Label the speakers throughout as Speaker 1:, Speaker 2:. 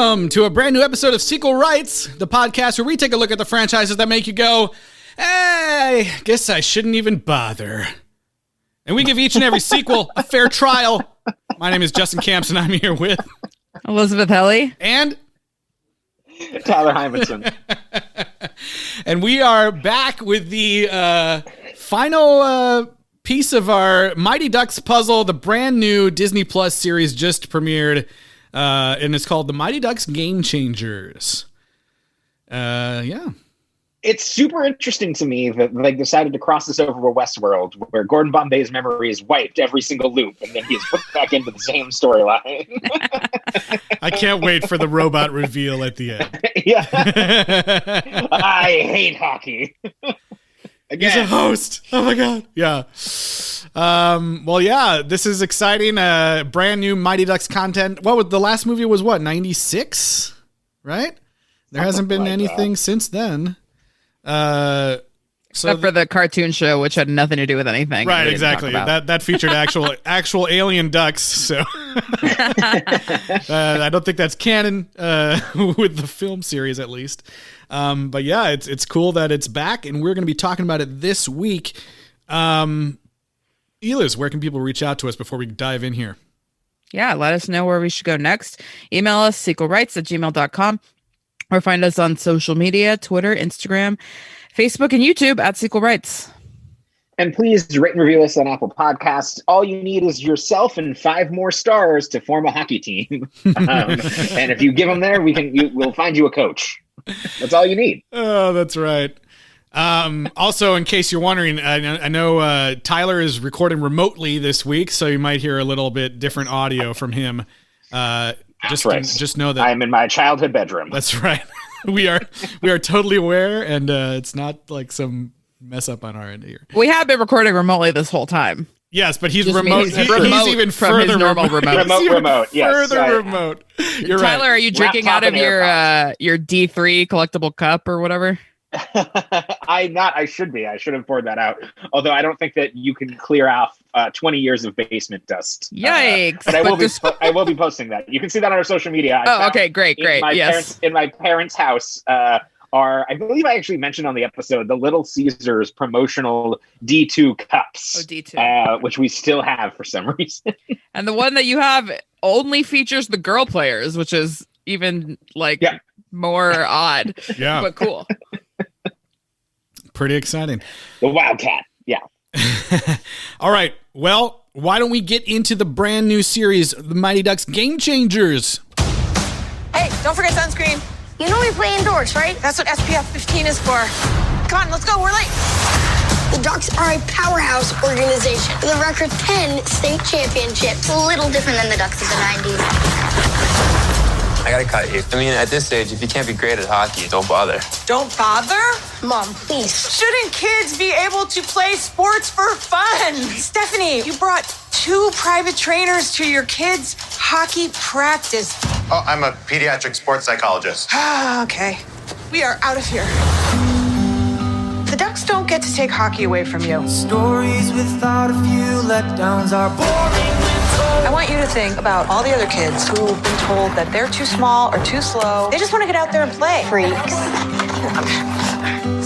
Speaker 1: Welcome to a brand new episode of Sequel Rights, the podcast where we take a look at the franchises that make you go, hey, guess I shouldn't even bother. And we give each and every sequel a fair trial. My name is Justin Camps, and I'm here with
Speaker 2: Elizabeth Helly
Speaker 1: and
Speaker 3: Tyler Hymanson.
Speaker 1: And we are back with the final piece of our Mighty Ducks puzzle. The brand new Disney Plus series just premiered, and it's called The Mighty Ducks Game Changers. Yeah.
Speaker 3: It's super interesting to me that they decided to cross this over with Westworld, where Gordon Bombay's memory is wiped every single loop, and then he's put back into the same storyline.
Speaker 1: I can't wait for the robot reveal at the end.
Speaker 3: Yeah. I hate hockey. Again.
Speaker 1: He's a host. Oh my God. Yeah. Well, yeah, this is exciting. Brand new Mighty Ducks content. What was the last movie was 96? Right? There hasn't been anything since then.
Speaker 2: except for the cartoon show, which had nothing to do with anything.
Speaker 1: Right, exactly. That featured actual alien ducks. So I don't think that's canon with the film series, at least. But yeah, it's cool that it's back, and we're going to be talking about it this week. Eliz, where can people reach out to us before we dive in here?
Speaker 2: Yeah, let us know where we should go next. Email us, sequelrights@gmail.com, or find us on social media, Twitter, Instagram, Facebook, and YouTube at Sequel Rights.
Speaker 3: And please rate and review us on Apple Podcasts. All you need is yourself and 5 more stars to form a hockey team. And if you give them there, we'll find you a coach. That's all you need.
Speaker 1: Oh, that's right. Also, in case you're wondering, I know Tyler is recording remotely this week, so you might hear a little bit different audio from him. Just know that
Speaker 3: I'm in my childhood bedroom.
Speaker 1: That's right. We are totally aware, and it's not like some mess up on our end here.
Speaker 2: We have been recording remotely this whole time.
Speaker 1: Yes, but he's
Speaker 2: Just
Speaker 1: remote.
Speaker 2: he's
Speaker 1: He's
Speaker 2: remote
Speaker 1: even
Speaker 2: from
Speaker 1: further
Speaker 2: his normal remote.
Speaker 3: Remote. Yes,
Speaker 1: further remote. You're
Speaker 2: Tyler,
Speaker 1: right.
Speaker 2: are you drinking
Speaker 3: Laptop
Speaker 2: out of
Speaker 3: and
Speaker 2: your D3 collectible cup or whatever?
Speaker 3: I should be. I should have poured that out. Although I don't think that you can clear off 20 years of basement dust.
Speaker 2: Yikes!
Speaker 3: But I will be posting that. You can see that on our social media.
Speaker 2: Okay, great. Yes.
Speaker 3: In my parents' house I believe I actually mentioned on the episode, the Little Caesars promotional D2 cups.
Speaker 2: Oh, D2.
Speaker 3: Which we still have for some reason.
Speaker 2: And the one that you have only features the girl players, which is even more odd.
Speaker 1: Yeah.
Speaker 2: But cool.
Speaker 1: Pretty exciting.
Speaker 3: The Wildcat. Yeah.
Speaker 1: All right. Well, why don't we get into the brand new series, The Mighty Ducks Game Changers?
Speaker 4: Hey, don't forget sunscreen.
Speaker 5: You know we play indoors, right?
Speaker 4: That's what SPF 15 is for. Come on, let's go. We're late.
Speaker 5: The Ducks are a powerhouse organization with a record 10 state championships.
Speaker 6: A little different than the Ducks of the 90s.
Speaker 7: I gotta cut you. I mean, at this age, if you can't be great at hockey, don't bother.
Speaker 4: Don't bother?
Speaker 5: Mom, please.
Speaker 4: Shouldn't kids be able to play sports for fun? Stephanie, you brought 2 private trainers to your kids' hockey practice.
Speaker 8: Oh, I'm a pediatric sports psychologist.
Speaker 4: Okay. We are out of here. The Ducks don't get to take hockey away from you.
Speaker 9: Stories without a few letdowns are boring.
Speaker 4: I want you to think about all the other kids who've been told that they're too small or too slow. They just want to get out there and play.
Speaker 5: Freaks.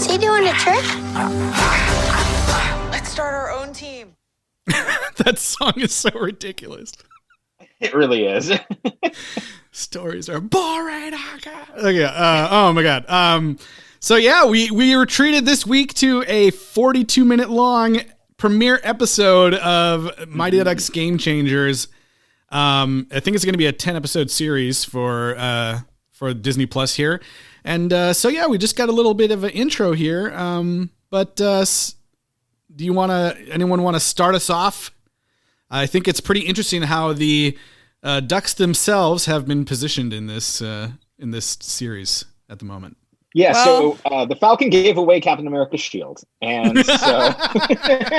Speaker 5: Is he doing a trick?
Speaker 4: Let's start our own team.
Speaker 1: That song is so ridiculous.
Speaker 3: It really is.
Speaker 1: Stories are boring. Okay. Oh my God. So yeah, we were treated this week to a 42-minute long premiere episode of Mighty Ducks Game Changers. I think it's going to be a 10-episode series for Disney Plus here. And so yeah, we just got a little bit of an intro here. But anyone want to start us off? I think it's pretty interesting how the Ducks themselves have been positioned in this series at the moment.
Speaker 3: Yeah, so the Falcon gave away Captain America's shield, and so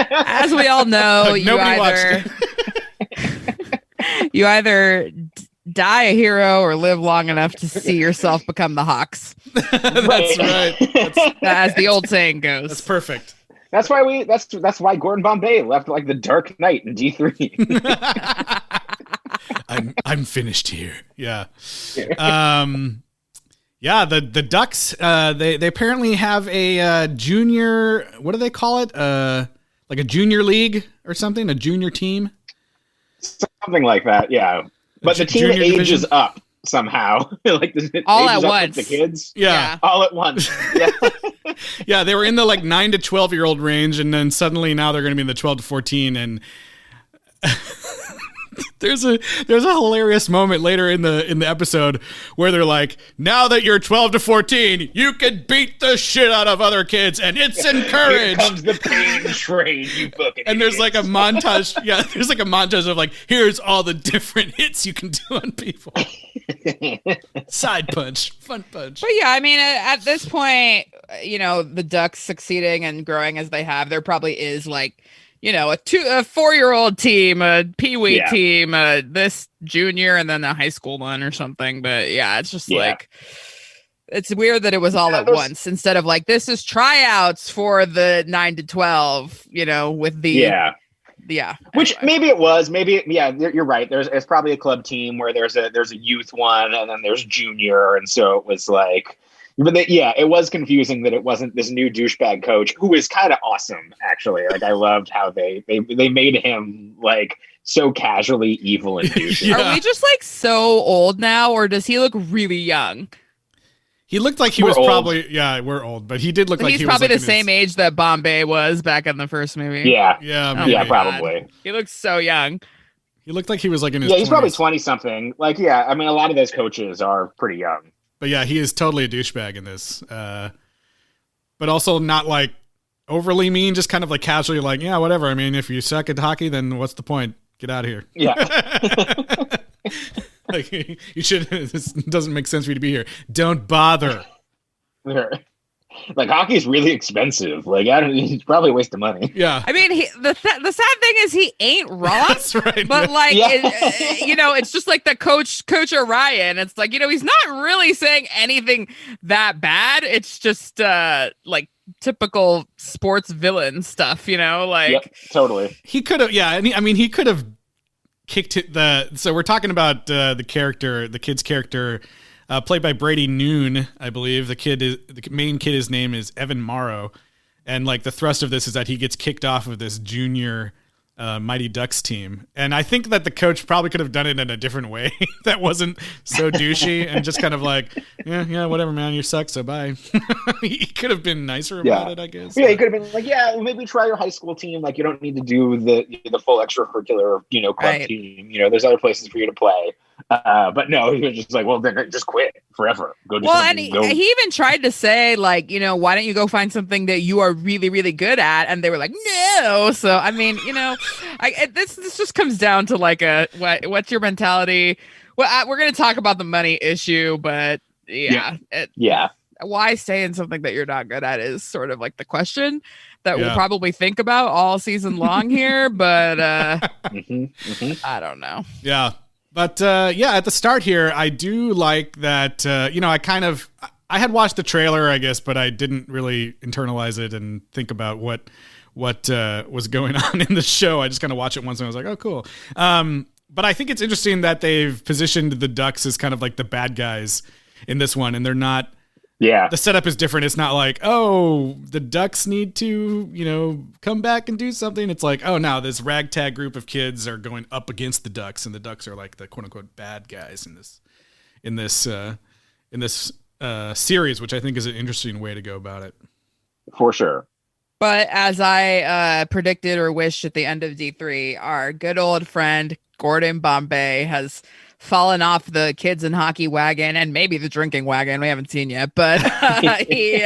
Speaker 2: as we all know, you either die a hero or live long enough to see yourself become the Hawks.
Speaker 1: That's right.
Speaker 2: As the old saying goes.
Speaker 1: That's perfect.
Speaker 3: That's why Gordon Bombay left like the Dark Knight in D3.
Speaker 1: I'm finished here. Yeah. Yeah, the Ducks, they apparently have a junior, what do they call it? Like a junior league or something, a junior team?
Speaker 3: Something like that, yeah. But the team ages division? Up somehow. Like
Speaker 2: all at once.
Speaker 3: The kids.
Speaker 1: Yeah.
Speaker 3: All at once. Yeah.
Speaker 1: Yeah, they were in the like 9 to 12-year-old range, and then suddenly now they're going to be in the 12 to 14, and there's a hilarious moment later in the episode where they're like, now that you're 12 to 14, you can beat the shit out of other kids, and it's encouraged.
Speaker 3: Here comes the pain train, you fucking
Speaker 1: And there's like a montage. Yeah, there's like a montage of like, here's all the different hits you can do on people. Side punch, fun punch.
Speaker 2: But yeah, I mean, at this point, you know, the Ducks succeeding and growing as they have, there probably is like, you know, a 4-year-old team, a peewee team, this junior, and then a high school one or something. But yeah, it's just like, it's weird that it was all at once instead of like, this is tryouts for the 9 to 12, you know, with the
Speaker 3: Which maybe it was, you're right. It's probably a club team where there's a youth one and then there's junior, and so it was like. But it was confusing that it wasn't this new douchebag coach who is kind of awesome, actually. Like, I loved how they made him like so casually evil and douchey.
Speaker 2: Are we just like so old now, or does he look really young?
Speaker 1: He looked like he was old. Probably, we're old, but he did look like he was
Speaker 2: probably
Speaker 1: like
Speaker 2: the same age that Bombay was back in the first movie.
Speaker 1: Yeah,
Speaker 3: probably.
Speaker 2: He looks so young.
Speaker 1: He looked like he was like in his
Speaker 3: 20s. He's probably 20 something. Like, I mean, a lot of those coaches are pretty young.
Speaker 1: But yeah, he is totally a douchebag in this. But also not like overly mean, just kind of like casually like, yeah, whatever. I mean, if you suck at hockey, then what's the point? Get out of here.
Speaker 3: Yeah.
Speaker 1: Like, you should, this doesn't make sense for you to be here. Don't bother.
Speaker 3: Like, hockey is really expensive. Like, he's probably a waste of money.
Speaker 1: Yeah.
Speaker 2: I mean, the sad thing is he ain't wrong.
Speaker 1: That's right.
Speaker 2: But like, you know, it's just like the Coach Orion. It's like, you know, he's not really saying anything that bad. It's just like typical sports villain stuff, you know, like
Speaker 3: totally.
Speaker 1: He could have, I mean, he could have kicked it. So we're talking about the kid's character. Played by Brady Noon, I believe. The main kid, his name is Evan Morrow. And like the thrust of this is that he gets kicked off of this junior Mighty Ducks team. And I think that the coach probably could have done it in a different way that wasn't so douchey and just kind of like, yeah, whatever, man, you suck, so bye. He could have been nicer about it, I guess.
Speaker 3: Yeah, he could have been like, maybe try your high school team. Like, you don't need to do the full extracurricular, club team. There's other places for you to play. But no, he was just like, well, then just quit forever. Go do something.
Speaker 2: And he even tried to say, like, why don't you go find something that you are really, really good at? And they were like, no. So, I mean, this just comes down to like what's your mentality? Well, we're going to talk about the money issue, but why stay in something that you're not good at is sort of like the question that we'll probably think about all season long here. But I don't know.
Speaker 1: Yeah. But at the start here, I do like that, I had watched the trailer, I guess, but I didn't really internalize it and think about what was going on in the show. I just kind of watched it once and I was like, oh, cool. But I think it's interesting that they've positioned the Ducks as kind of like the bad guys in this one, and they're not. Yeah. The setup is different. It's not like, oh, the Ducks need to, come back and do something. It's like, oh, no, this ragtag group of kids are going up against the Ducks, and the Ducks are like the quote unquote bad guys in this series, which I think is an interesting way to go about it.
Speaker 3: For sure.
Speaker 2: But as I predicted or wished at the end of D3, our good old friend Gordon Bombay has fallen off the kids and hockey wagon and maybe the drinking wagon. We haven't seen yet, but he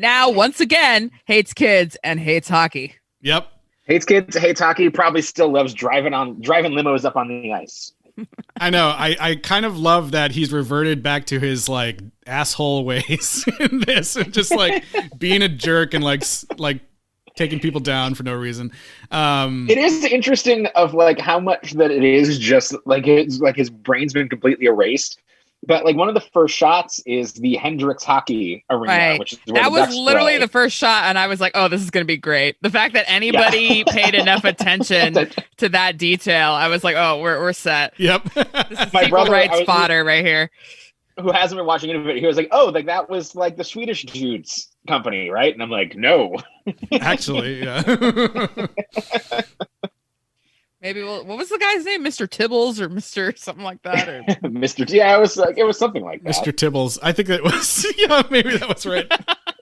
Speaker 2: now once again hates kids and hates hockey.
Speaker 1: Yep.
Speaker 3: Hates kids, hates hockey, probably still loves driving limos up on the ice.
Speaker 1: I know. I kind of love that he's reverted back to his like asshole ways in this, and just like being a jerk and like taking people down for no reason.
Speaker 3: It is interesting of like how much that it is just like his brain's been completely erased, But like one of the first shots is the Hendricks Hockey Arena,
Speaker 2: Right.
Speaker 3: which is where
Speaker 2: That
Speaker 3: the
Speaker 2: was
Speaker 3: Ducks
Speaker 2: literally
Speaker 3: play.
Speaker 2: the first shot, and I was like, "Oh, this is going to be great." The fact that anybody paid enough attention to that detail, I was like, "Oh, we're set."
Speaker 1: Yep.
Speaker 2: This is
Speaker 3: My
Speaker 2: people
Speaker 3: brother-
Speaker 2: rights
Speaker 3: I was-
Speaker 2: fodder right here.
Speaker 3: Who hasn't been watching any of it? He was like, "Oh, like that was like the Swedish dudes company, right?" And I'm like, "No."
Speaker 1: Actually, yeah.
Speaker 2: Maybe what was the guy's name? Mr. Tibbles or Mr. something like that? Or
Speaker 3: Mr. Yeah, it was something like that.
Speaker 1: Mr. Tibbles. I think that was, yeah, maybe that was right.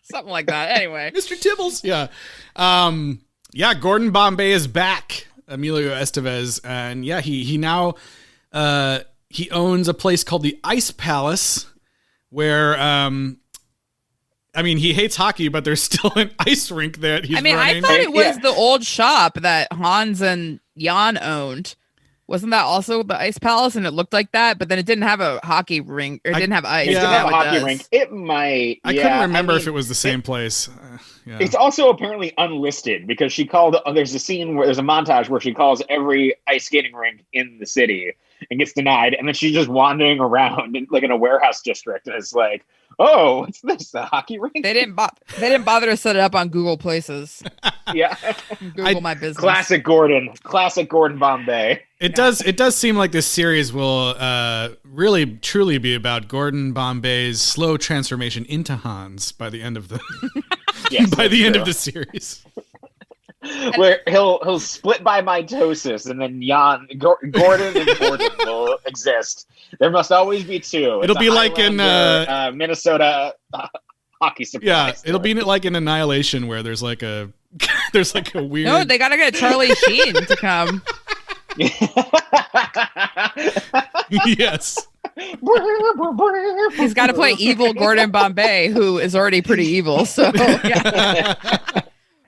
Speaker 2: something like that. Anyway.
Speaker 1: Mr. Tibbles. Yeah. Yeah, Gordon Bombay is back. Emilio Estevez. And yeah, he now he owns a place called the Ice Palace where I mean, he hates hockey, but there's still an ice rink that he's running.
Speaker 2: I thought it was the old shop that Hans and Jan owned. Wasn't that also the Ice Palace? And it looked like that, but then it didn't have a hockey rink. Or it didn't have ice.
Speaker 3: It didn't have a
Speaker 2: Now it
Speaker 3: hockey
Speaker 2: does.
Speaker 3: rink. It might.
Speaker 1: I couldn't remember if it was the same place. Yeah.
Speaker 3: It's also apparently unlisted because she called. There's a scene where there's a montage where she calls every ice skating rink in the city and gets denied, and then she's just wandering around like in a warehouse district, and it's like, oh, what's this? The hockey rink?
Speaker 2: They didn't bother to set it up on Google Places.
Speaker 3: Yeah.
Speaker 2: Google my business.
Speaker 3: Classic Gordon Bombay.
Speaker 1: It does seem like this series will really truly be about Gordon Bombay's slow transformation into Hans by the end of the
Speaker 3: Yes,
Speaker 1: by the
Speaker 3: that's
Speaker 1: end
Speaker 3: true.
Speaker 1: of the series.
Speaker 3: Where he'll split by mitosis, and then Gordon and Gordon will exist. There must always be two.
Speaker 1: It'll
Speaker 3: It's
Speaker 1: be
Speaker 3: a
Speaker 1: like in
Speaker 3: Highlander, Minnesota hockey supply.
Speaker 1: Yeah,
Speaker 3: store.
Speaker 1: it'll be like in Annihilation where there's like a weird.
Speaker 2: No, they gotta get Charlie Sheen to come.
Speaker 1: Yes.
Speaker 2: He's got to play evil Gordon Bombay, who is already pretty evil. So, yeah.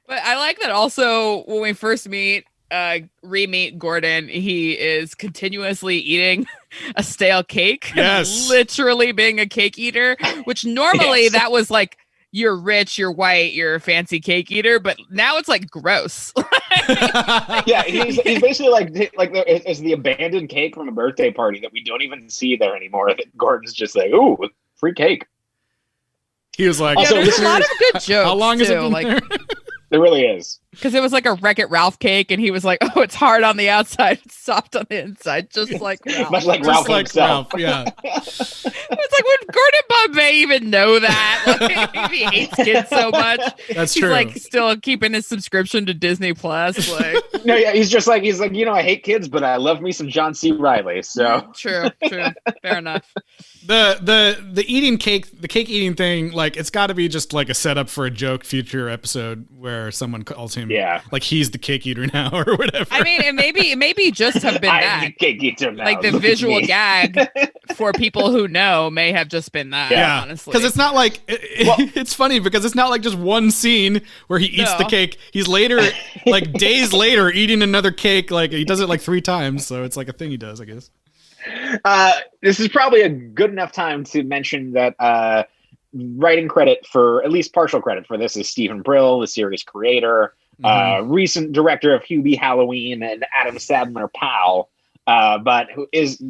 Speaker 2: But I like that also when we first re-meet Gordon, he is continuously eating a stale cake.
Speaker 1: Yes.
Speaker 2: Literally being a cake eater, which normally
Speaker 3: Yes.
Speaker 2: that was like, you're rich, you're white, you're a fancy cake eater, but now it's like gross.
Speaker 3: Yeah, he's basically like it's the abandoned cake from a birthday party that we don't even see there anymore. That Gordon's just like, ooh, free cake.
Speaker 1: He was like,
Speaker 3: Also,
Speaker 2: there's a lot of good jokes.
Speaker 1: how long has it
Speaker 2: too,
Speaker 1: been
Speaker 2: like,
Speaker 1: there?
Speaker 3: There really is.
Speaker 2: because it was like a Wreck-It Ralph cake, and he was like, "Oh, it's hard on the outside, it's soft on the inside," just like Ralph.
Speaker 3: Much like
Speaker 1: Just
Speaker 3: Ralph
Speaker 1: like
Speaker 3: himself.
Speaker 1: Ralph, yeah.
Speaker 2: It's like, would Gordon Bombay even know that? Like, if he hates kids so much,
Speaker 1: That's
Speaker 2: he's
Speaker 1: true.
Speaker 2: like still keeping his subscription to Disney Plus. Like,
Speaker 3: No, yeah, he's like, I hate kids, but I love me some John C. Riley. So
Speaker 2: true, fair enough.
Speaker 1: The eating cake, the cake eating thing, like it's got to be just like a setup for a joke future episode where someone calls him, like he's the cake eater now or whatever.
Speaker 2: I mean, it maybe just have been
Speaker 3: I'm
Speaker 2: that.
Speaker 3: the cake eater now.
Speaker 2: Like the
Speaker 3: Look at
Speaker 2: visual
Speaker 3: me.
Speaker 2: gag for people who know may have just been that.
Speaker 1: Yeah,
Speaker 2: honestly,
Speaker 1: because it's not like it's funny because it's not like just one scene where he eats the
Speaker 2: No.
Speaker 1: cake. He's later, like days later, eating another cake. Like he does it like 3 times, so it's like a thing he does, I guess.
Speaker 3: This is probably a good enough time to mention that writing credit for, at least partial credit for this, is Stephen Brill, the series creator, recent director of Hubie Halloween and Adam Sandler pal, but who is,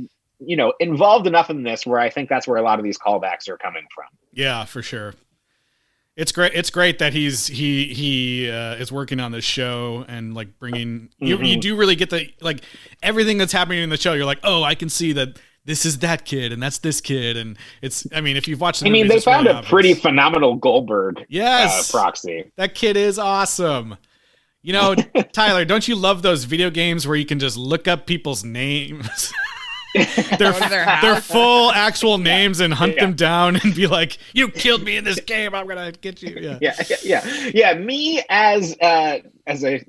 Speaker 3: involved enough in this where I think that's where a lot of these callbacks are coming from.
Speaker 1: Yeah, for sure. It's great. It's great that he is working on this show and like bringing. You do really get the like everything that's happening in the show. You're like, oh, I can see that this is that kid and that's this kid, and it's. I mean, if you've watched, the movies,
Speaker 3: They
Speaker 1: it's
Speaker 3: found
Speaker 1: really
Speaker 3: a
Speaker 1: obvious.
Speaker 3: pretty phenomenal Goldberg proxy.
Speaker 1: That kid is awesome. Tyler, don't you love those video games where you can just look up people's names? their full actual names and hunt them down and be like, you killed me in this game, I'm gonna get you.
Speaker 3: Yeah. Me as a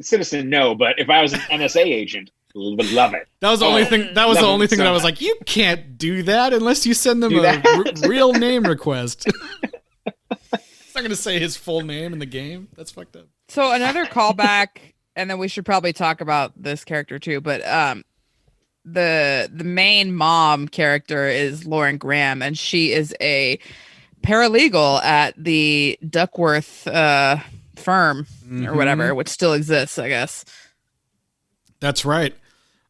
Speaker 3: citizen, no, but if I was an NSA agent, would love it.
Speaker 1: That was the only thing. That was the only thing that I was like, you can't do that unless you send them a real name request. It's not gonna say his full name in the game. That's fucked up.
Speaker 2: So another callback, and then we should probably talk about this character too. But the main mom character is Lauren Graham, and she is a paralegal at the Duckworth firm or whatever, which still exists, I guess.
Speaker 1: That's right.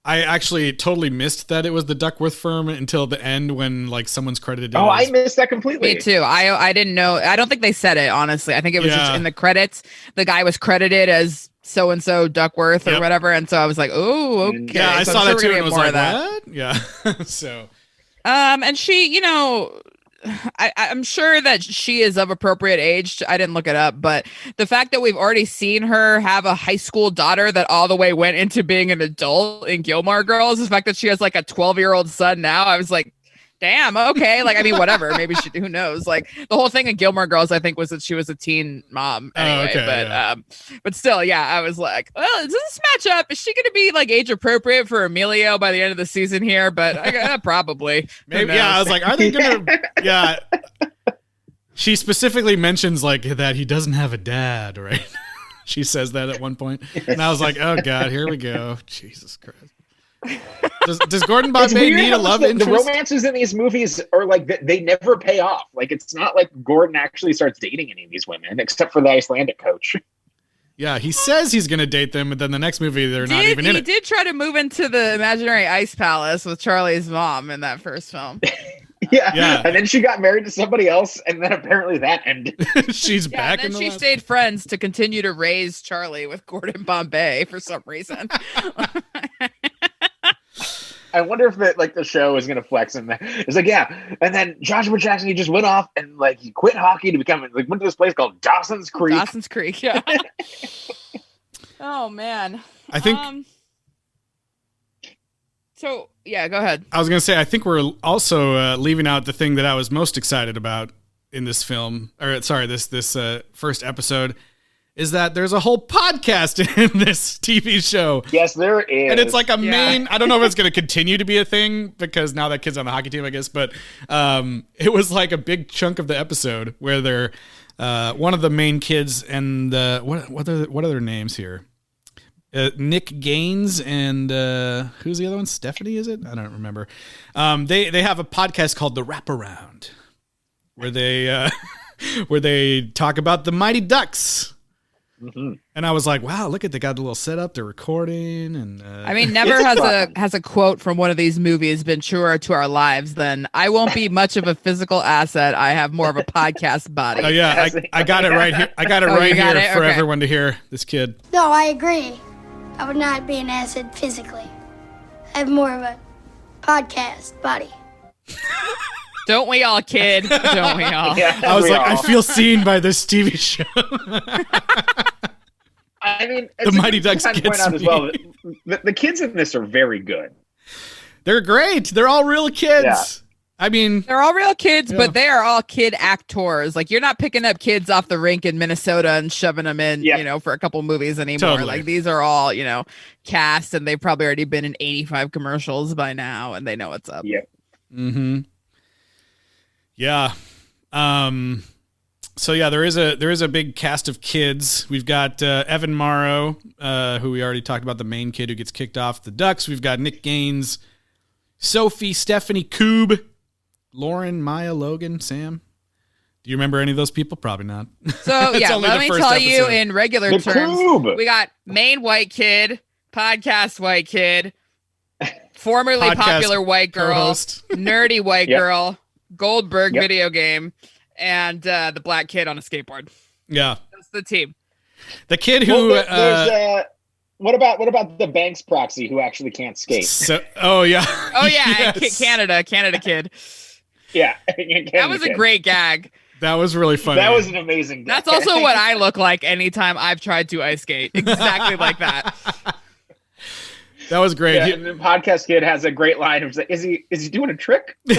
Speaker 1: I actually totally missed that it was the Duckworth firm until the end when like someone's credited.
Speaker 3: Oh, I missed that completely.
Speaker 2: Me too. I didn't know. I don't think they said it, honestly. I think it was just in the credits. The guy was credited as so-and-so Duckworth or whatever. And so I was like, oh, okay.
Speaker 1: Yeah, I
Speaker 2: so
Speaker 1: saw that too and
Speaker 2: get
Speaker 1: was
Speaker 2: more
Speaker 1: like,
Speaker 2: of that.
Speaker 1: what? Yeah. So.
Speaker 2: And she, you know, I'm sure that she is of appropriate age. I didn't look it up, but the fact that we've already seen her have a high school daughter that all the way went into being an adult in Gilmore Girls, the fact that she has like a 12-year-old son now, I was like, damn, okay. Like, I mean, whatever. Maybe she, who knows? Like, the whole thing in Gilmore Girls, I think, was that she was a teen mom anyway. But still, yeah, I was like, well, does this match up? Is she going to be like age appropriate for Emilio by the end of the season here? But probably.
Speaker 1: Maybe. Yeah, I was like, are they going to? Yeah. She specifically mentions like that he doesn't have a dad, right? She says that at one point, and I was like, oh god, here we go. Jesus Christ. Does Gordon Bombay need a love interest?
Speaker 3: The romances in these movies are like they never pay off. Like, it's not like Gordon actually starts dating any of these women, except for the Icelandic coach.
Speaker 1: Yeah, he says he's going to date them, but then the next movie they're not even in it.
Speaker 2: He did try to move into the imaginary ice palace with Charlie's mom in that first film.
Speaker 3: Yeah, and then she got married to somebody else, and then apparently that ended.
Speaker 1: She's back.
Speaker 2: And then she stayed friends to continue to raise Charlie with Gordon Bombay for some reason.
Speaker 3: I wonder if the show is going to flex in that. It's like, yeah. And then Joshua Jackson, he just went off and like he quit hockey to become went to this place called Dawson's Creek.
Speaker 2: Dawson's Creek, yeah. Oh man.
Speaker 1: I think.
Speaker 2: So yeah, go ahead.
Speaker 1: I was going to say, I think we're also leaving out the thing that I was most excited about in this film, or sorry, this first episode. Is that there's a whole podcast in this TV show.
Speaker 3: Yes, there is.
Speaker 1: And it's like a main, I don't know if it's going to continue to be a thing because now that kid's on the hockey team, I guess, but it was like a big chunk of the episode where they're one of the main kids and what are their names here? Nick Gaines and who's the other one? Stephanie, is it? I don't remember. They have a podcast called The Wraparound where they talk about the Mighty Ducks. Mm-hmm. And I was like, wow, look at, they got the little setup, they're recording. And
Speaker 2: I mean, never has a quote from one of these movies been truer to our lives than I won't be much of a physical asset. I have more of a podcast body.
Speaker 1: Oh yeah, I got it right here. I got it right here for everyone to hear. This kid.
Speaker 5: No, I agree. I would not be an asset physically. I have more of a podcast body.
Speaker 2: Don't we all, kid? Don't we all?
Speaker 3: Yeah,
Speaker 1: I was like, I feel seen by this TV show.
Speaker 3: I mean,
Speaker 1: the Mighty Ducks
Speaker 3: gets point out as well. The kids in this are very good.
Speaker 1: They're great. They're all real kids.
Speaker 3: Yeah.
Speaker 1: I mean,
Speaker 2: they're all real kids, but they are all kid actors. Like, you're not picking up kids off the rink in Minnesota and shoving them in, for a couple movies anymore.
Speaker 1: Totally.
Speaker 2: Like, these are all, cast, and they've probably already been in 85 commercials by now, and they know what's up.
Speaker 3: Yeah.
Speaker 1: Mm-hmm. Yeah. So yeah, there is a big cast of kids. We've got Evan Morrow, who we already talked about, the main kid who gets kicked off the Ducks. We've got Nick Gaines, Sophie, Stephanie Koob, Lauren, Maya, Logan, Sam. Do you remember any of those people? Probably not.
Speaker 2: So yeah, let me tell you in regular terms, we got main white kid, podcast white kid, formerly
Speaker 1: podcast
Speaker 2: popular white girl,
Speaker 1: co-host.
Speaker 2: nerdy white girl, Goldberg video game, and the black kid on a skateboard.
Speaker 1: Yeah,
Speaker 2: that's the team.
Speaker 1: The kid who
Speaker 3: what about the Banks proxy who actually can't skate?
Speaker 1: Yes.
Speaker 2: Canada kid.
Speaker 3: Yeah,
Speaker 2: that was a great gag.
Speaker 1: That was really funny.
Speaker 3: That was an amazing gag.
Speaker 2: That's also what I look like anytime I've tried to ice skate. Exactly like that.
Speaker 1: That was great.
Speaker 3: Yeah, and the podcast kid has a great line of, is he doing a trick?
Speaker 1: Is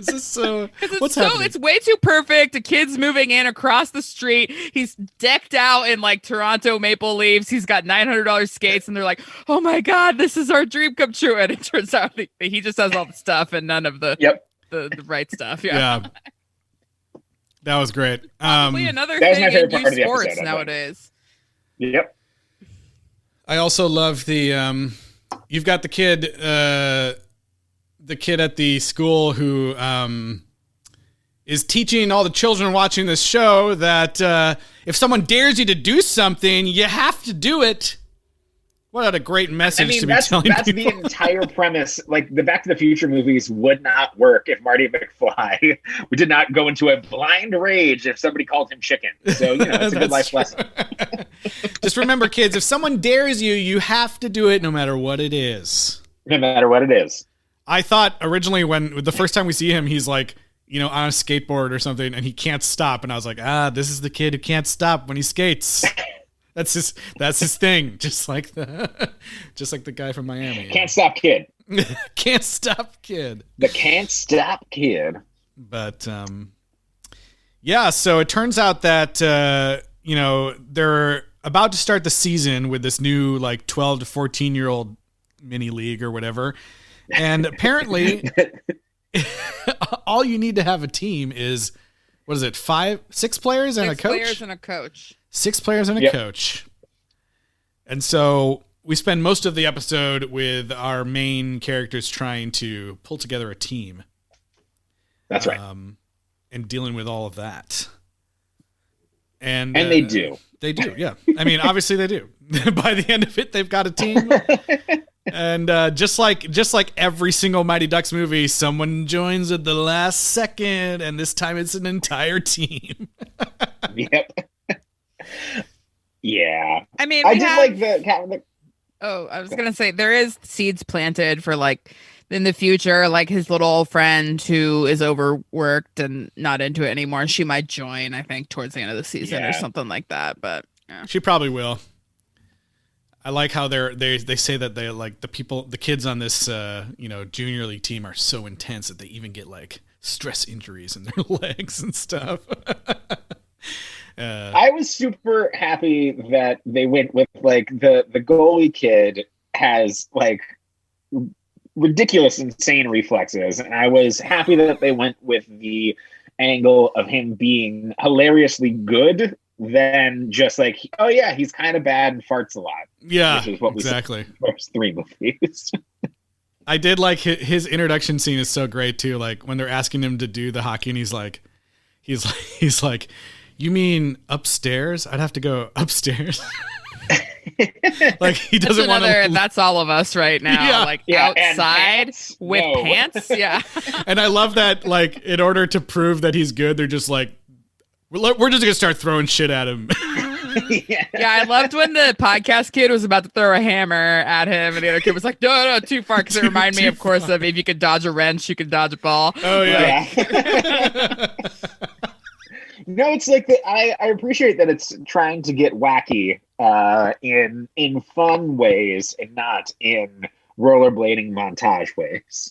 Speaker 1: this so? What's happening?
Speaker 2: It's way too perfect. A kid's moving in across the street. He's decked out in like Toronto maple leaves. He's got $900 skates, and they're like, "Oh my god, this is our dream come true!" And it turns out he just has all the stuff and none of the the right stuff. Yeah.
Speaker 1: That was great.
Speaker 2: Probably another thing in youth sports nowadays.
Speaker 3: Yep.
Speaker 1: I also love the you've got the kid at the school who is teaching all the children watching this show that if someone dares you to do something, you have to do it. What a great message to be
Speaker 3: that's
Speaker 1: telling people.
Speaker 3: The entire premise. Like, the Back to the Future movies would not work if Marty McFly did not go into a blind rage if somebody called him chicken. So, it's a good life lesson.
Speaker 1: Just remember, kids, if someone dares you, you have to do it no matter what it is.
Speaker 3: No matter what it is.
Speaker 1: I thought originally when the first time we see him, he's like, on a skateboard or something, and he can't stop. And I was like, this is the kid who can't stop when he skates. That's his thing. Just like the guy from Miami.
Speaker 3: Can't stop kid.
Speaker 1: Can't stop kid.
Speaker 3: The can't stop kid.
Speaker 1: But yeah, so it turns out that they're about to start the season with this new 12 to 14-year-old mini league or whatever. And apparently all you need to have a team is, what is it, 6 players and a coach?
Speaker 2: 6 players and a coach.
Speaker 1: 6 players and a coach. And so we spend most of the episode with our main characters trying to pull together a team.
Speaker 3: That's right.
Speaker 1: And dealing with all of that. And
Speaker 3: they do.
Speaker 1: They do, yeah. I mean, obviously they do. By the end of it, they've got a team. And just like every single Mighty Ducks movie, someone joins at the last second, and this time it's an entire team.
Speaker 3: Yep. Yeah.
Speaker 2: I mean,
Speaker 3: I did like the.
Speaker 2: Oh, I was gonna say there is seeds planted for in the future, his little friend who is overworked and not into it anymore. She might join, I think, towards the end of the season or something like that. But yeah.
Speaker 1: She probably will. I like how they say that they the kids on this junior league team are so intense that they even get stress injuries in their legs and stuff.
Speaker 3: I was super happy that they went with the goalie kid has ridiculous, insane reflexes, and I was happy that they went with the angle of him being hilariously good than just oh yeah, he's kind of bad and farts a lot.
Speaker 1: Yeah,
Speaker 3: which is what
Speaker 1: exactly.
Speaker 3: We saw in the first 3 movies.
Speaker 1: I did like his introduction scene is so great too. When they're asking him to do the hockey, and he's like, you mean upstairs? I'd have to go upstairs. He doesn't want to.
Speaker 2: That's all of us right now. Outside with pants. Yeah.
Speaker 1: And I love that. In order to prove that he's good, they're just we're just gonna start throwing shit at him.
Speaker 2: Yeah, I loved when the podcast kid was about to throw a hammer at him, and the other kid was like, "No, too far," because it reminded me, of course, of if you could dodge a wrench, you could dodge a ball.
Speaker 1: Oh yeah.
Speaker 3: No, it's I appreciate that it's trying to get wacky in fun ways and not in rollerblading montage ways.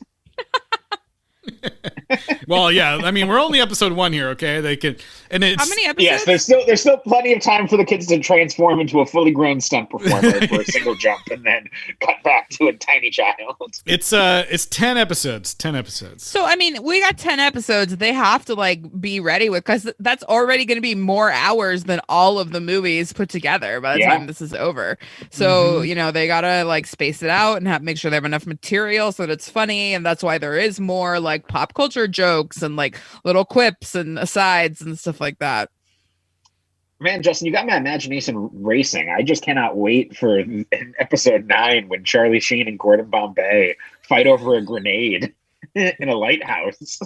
Speaker 1: Well, yeah. I mean, we're only episode 1 here, okay? They could, and it's
Speaker 2: how many episodes?
Speaker 3: Yes, there's still plenty of time for the kids to transform into a fully grown stunt performer for a single jump, and then cut back to a tiny child.
Speaker 1: It's 10 episodes. 10 episodes.
Speaker 2: So I mean, we got 10 episodes. They have to be ready with, because that's already going to be more hours than all of the movies put together by the time this is over. So they gotta space it out and make sure they have enough material so that it's funny, and that's why there is more pop culture jokes and little quips and asides and stuff like that.
Speaker 3: Man, Justin, you got my imagination racing. I just cannot wait for episode 9 when Charlie Sheen and Gordon Bombay fight over a grenade in a lighthouse.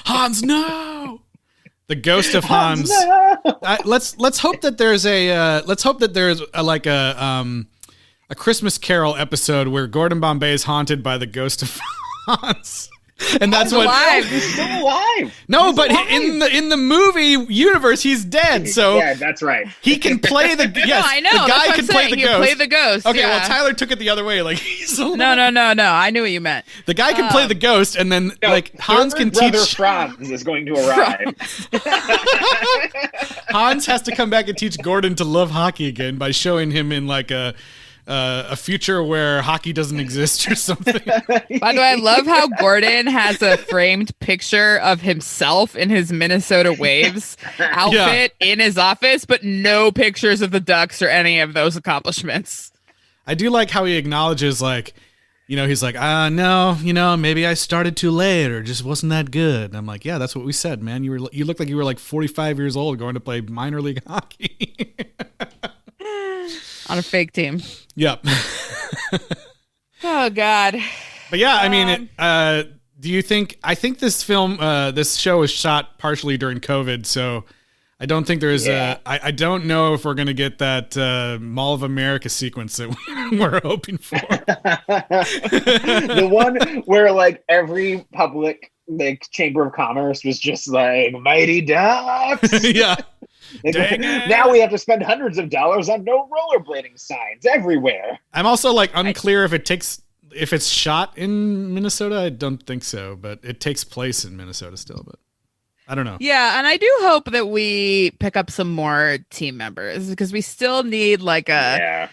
Speaker 1: Hans, no! The ghost of Hans.
Speaker 3: No!
Speaker 1: Let's hope that there's a Christmas Carol episode where Gordon Bombay is haunted by the ghost of Hans. And that's what
Speaker 2: alive.
Speaker 3: He's still alive.
Speaker 1: No,
Speaker 3: he's
Speaker 1: but
Speaker 3: alive.
Speaker 1: in the movie universe, he's dead. So
Speaker 3: yeah, that's right.
Speaker 1: He can play the yes.
Speaker 2: No, I know.
Speaker 1: The guy can play the ghost.
Speaker 2: Play the ghost.
Speaker 1: Okay,
Speaker 2: yeah.
Speaker 1: well Tyler took it the other way. He's alive.
Speaker 2: No. I knew what you meant.
Speaker 1: The guy can play the ghost, and then Hans can
Speaker 3: brother
Speaker 1: teach.
Speaker 3: Franz is going to arrive.
Speaker 1: Hans has to come back and teach Gordon to love hockey again by showing him in a future where hockey doesn't exist or something.
Speaker 2: By the way, I love how Gordon has a framed picture of himself in his Minnesota Waves outfit in his office, but no pictures of the Ducks or any of those accomplishments.
Speaker 1: I do like how he acknowledges, he's like, no, maybe I started too late or just wasn't that good. And I'm like, yeah, that's what we said, man. You look like you were 45 years old going to play minor league hockey.
Speaker 2: on a fake team.
Speaker 1: Yep.
Speaker 2: Oh God.
Speaker 1: But yeah, I mean, do you think? I think this film, this show was shot partially during COVID, so I don't think there's I don't know if we're gonna get that Mall of America sequence that we're hoping for.
Speaker 3: The one where like every public like chamber of commerce was just like Mighty Ducks.
Speaker 1: Yeah.
Speaker 3: Like, now we have to spend hundreds of dollars on no rollerblading signs everywhere.
Speaker 1: I'm also like unclear if it's shot in Minnesota. I don't think so, but it takes place in Minnesota still. But I don't know.
Speaker 2: Yeah, and I do hope that we pick up some more team members because we still need like a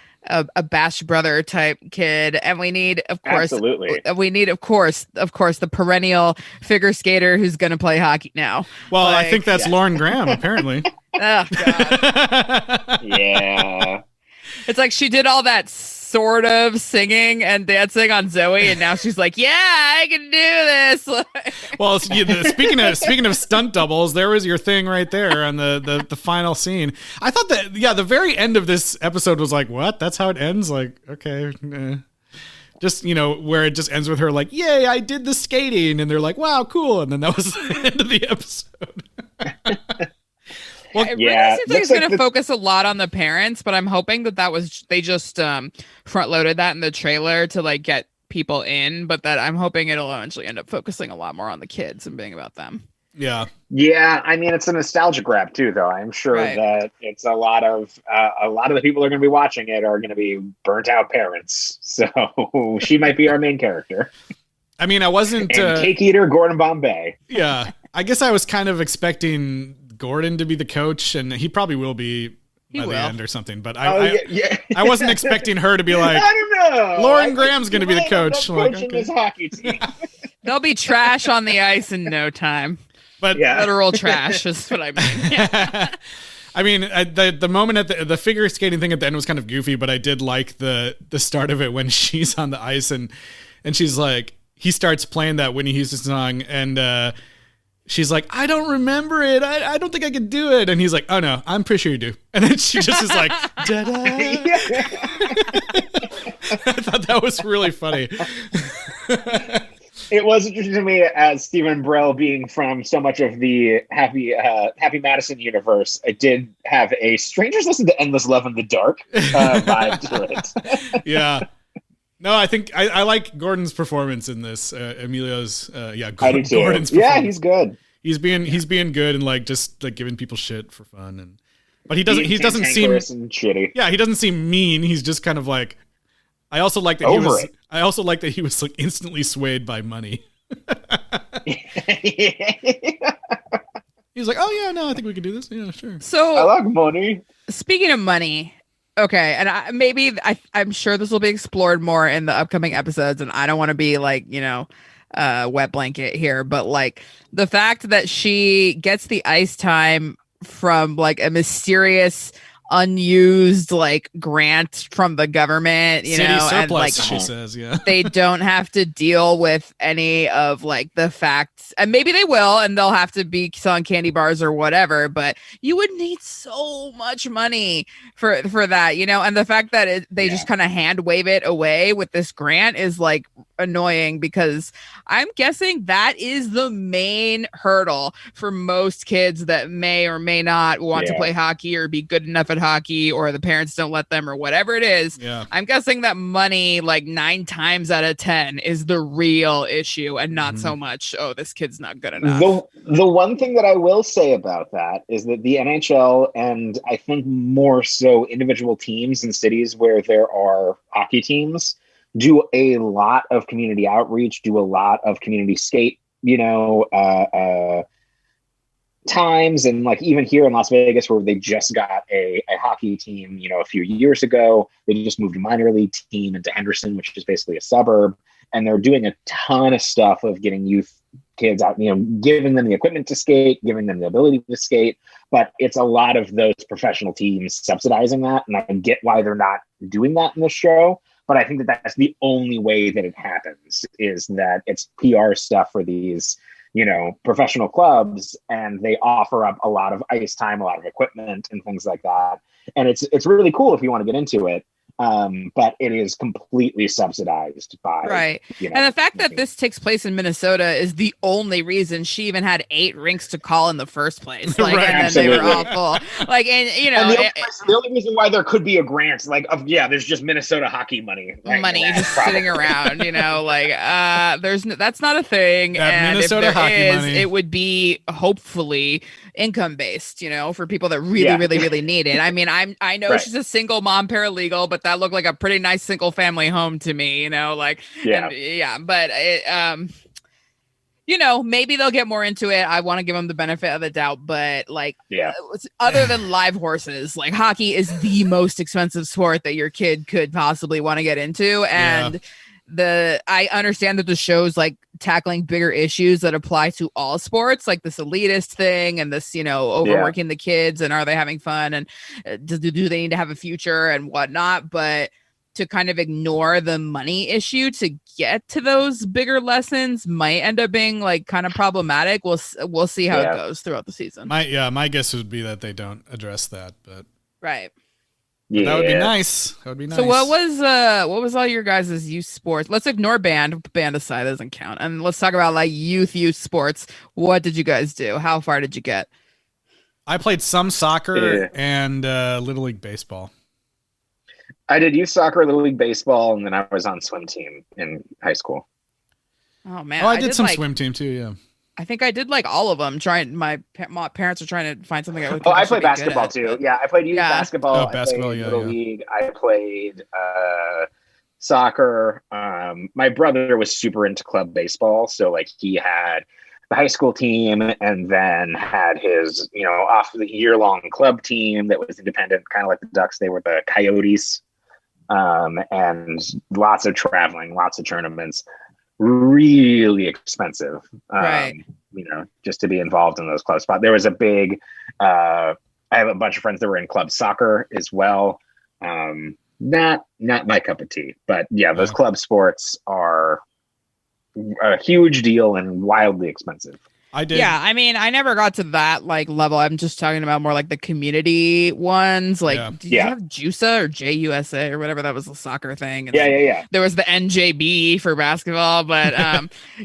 Speaker 2: Bash brother type kid, and we need, of course, the perennial figure skater who's going to play hockey now.
Speaker 1: Well, like, I think that's Lauren Graham, apparently.
Speaker 2: Oh God.
Speaker 3: Yeah.
Speaker 2: It's like she did all that sort of singing and dancing on Zoe, and now she's like, "Yeah, I can do this."
Speaker 1: Well, speaking of stunt doubles, there was your thing right there on the final scene. I thought that the very end of this episode was like, what? That's how it ends? Like, okay. Just, where it just ends with her like, yay, I did the skating, and they're like, wow, cool, and then that was the end of the episode.
Speaker 2: Well, it really seems like it's going to focus a lot on the parents, but I'm hoping that they just front loaded that in the trailer to like get people in, but that I'm hoping it'll eventually end up focusing a lot more on the kids and being about them.
Speaker 1: Yeah.
Speaker 3: Yeah. I mean, it's a nostalgia grab too, though. I'm sure that it's a lot of the people who are going to be watching it are going to be burnt out parents. So she might be our main character.
Speaker 1: I mean, I wasn't
Speaker 3: cake eater Gordon Bombay.
Speaker 1: Yeah. I guess I was kind of expecting Gordon to be the coach, and he probably will be by the end or something. But I wasn't expecting her to be like,
Speaker 3: I don't know.
Speaker 1: Lauren Graham's going to be the coach.
Speaker 3: Coaching this hockey team.
Speaker 2: They'll be trash on the ice in no time.
Speaker 1: But
Speaker 2: literal trash is what I mean. Yeah.
Speaker 1: I mean, the moment at the figure skating thing at the end was kind of goofy, but I did like the start of it when she's on the ice and she's like, he starts playing that Whitney Houston song, and she's like, I don't remember it. I don't think I could do it. And he's like, oh no, I'm pretty sure you do. And then she just is like, da-da. I thought that was really funny.
Speaker 3: It was interesting to me as Stephen Brell being from so much of the Happy Madison universe. It did have a Strangers Listen to Endless Love in the Dark vibe to it.
Speaker 1: Yeah. No, I think I like Gordon's performance in this. Emilio's,
Speaker 3: I do too.
Speaker 1: Gordon's.
Speaker 3: Yeah, he's good.
Speaker 1: He's being good and like just like giving people shit for fun, but he doesn't seem
Speaker 3: shitty.
Speaker 1: Yeah, he doesn't seem mean. He's just kind of like. I also like that he was like instantly swayed by money. He was like, "Oh yeah, no, I think we can do this. Yeah, sure."
Speaker 2: So
Speaker 3: I like money.
Speaker 2: Speaking of money, okay, and I'm sure this will be explored more in the upcoming episodes, and I don't want to be like wet blanket here, but like the fact that she gets the ice time from like a mysterious unused like grant from the government,
Speaker 1: City surplus,
Speaker 2: and like
Speaker 1: she says, yeah.
Speaker 2: They don't have to deal with any of like the facts, and maybe they will, and they'll have to be selling candy bars or whatever, but you would need so much money for that, and the fact that they just kind of hand wave it away with this grant is like annoying, because I'm guessing that is the main hurdle for most kids that may or may not want to play hockey or be good enough at hockey, or the parents don't let them, or whatever it is. I'm guessing that money, like 9 times out of 10, is the real issue, and not so much, oh, this kid's not good enough.
Speaker 3: The one thing that I will say about that is that the NHL, and I think more so individual teams in cities where there are hockey teams, do a lot of community outreach, do a lot of community skate, times. And like even here in Las Vegas, where they just got a hockey team, a few years ago, they just moved a minor league team into Henderson, which is basically a suburb. And they're doing a ton of stuff of getting youth kids out, giving them the equipment to skate, giving them the ability to skate. But it's a lot of those professional teams subsidizing that. And I get why they're not doing that in the show. But I think that that's the only way that it happens, is that it's PR stuff for these, professional clubs, and they offer up a lot of ice time, a lot of equipment and things like that. and it's really cool if you want to get into it. But it is completely subsidized by
Speaker 2: right. And the fact that this takes place in Minnesota is the only reason she even had 8 rinks to call in the first place. Like,
Speaker 1: Right.
Speaker 2: and then they were all full. Like, and you know,
Speaker 3: and the only reason why there could be a grant, like, there's just Minnesota hockey money,
Speaker 2: just sitting around, you know, like, that's not a thing.
Speaker 1: That
Speaker 2: and
Speaker 1: Minnesota
Speaker 2: if there
Speaker 1: hockey
Speaker 2: is,
Speaker 1: money.
Speaker 2: it would be hopefully income based, you know, for people that really need it. I mean, I know she's a single mom paralegal, but that looked like a pretty nice single family home to me, you know, like, but it, you know, maybe they'll get more into it. I want to give them the benefit of the doubt, but like, other than live horses, like hockey is the most expensive sport that your kid could possibly want to get into. And I understand that the show's like tackling bigger issues that apply to all sports, like this elitist thing and this, you know, overworking the kids and are they having fun and do they need to have a future and whatnot. But to kind of ignore the money issue to get to those bigger lessons might end up being like kind of problematic. We'll see how it goes throughout the season.
Speaker 1: My guess would be that they don't address that, but
Speaker 2: right.
Speaker 1: Yeah. That would be nice. That would be nice.
Speaker 2: So what was all your guys' youth sports? Let's ignore band aside, doesn't count. And let's talk about like youth sports. What did you guys do? How far did you get?
Speaker 1: I played some soccer and Little League baseball.
Speaker 3: I did youth soccer, Little League baseball, and then I was on swim team in high school.
Speaker 2: Oh man.
Speaker 1: I did some swim team too, yeah.
Speaker 2: I think I did like all of them. My parents are trying to find something.
Speaker 3: I played basketball too. Yeah, I played youth basketball.
Speaker 1: Basketball,
Speaker 3: Little League. I played soccer. My brother was super into club baseball, so like he had the high school team, and then had his off the year-long club team that was independent, kind of like the Ducks. They were the Coyotes, and lots of traveling, lots of tournaments. Really expensive,
Speaker 2: right?
Speaker 3: Just to be involved in those club spots. There was a big. I have a bunch of friends that were in club soccer as well. Not my cup of tea, but yeah, those club sports are a huge deal and wildly expensive.
Speaker 1: I did.
Speaker 2: Yeah, I mean, I never got to that like level. I'm just talking about more like the community ones. Like, did you have JUSA or JUSA or whatever? That was the soccer thing. And there was the NJB for basketball, but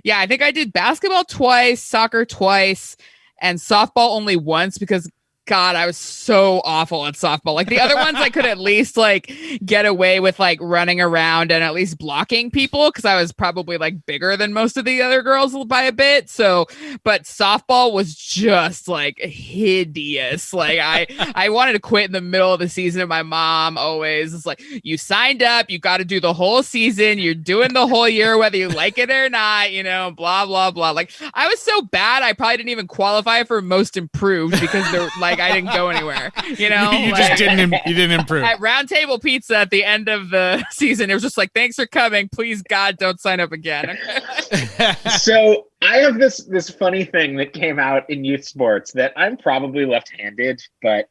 Speaker 2: yeah, I think I did basketball twice, soccer twice, and softball only once because God, I was so awful at softball. Like the other ones, I could at least like get away with like running around and at least blocking people because I was probably like bigger than most of the other girls by a bit. So, but softball was just like hideous. Like I wanted to quit in the middle of the season. And my mom always was like, "You signed up. You got to do the whole season. You're doing the whole year, whether you like it or not. Blah blah blah." Like I was so bad, I probably didn't even qualify for most improved because they're like. I didn't go anywhere,
Speaker 1: You just didn't improve.
Speaker 2: At Round Table Pizza at the end of the season, it was just like, "Thanks for coming. Please, God, don't sign up again."
Speaker 3: So I have this funny thing that came out in youth sports that I'm probably left-handed, but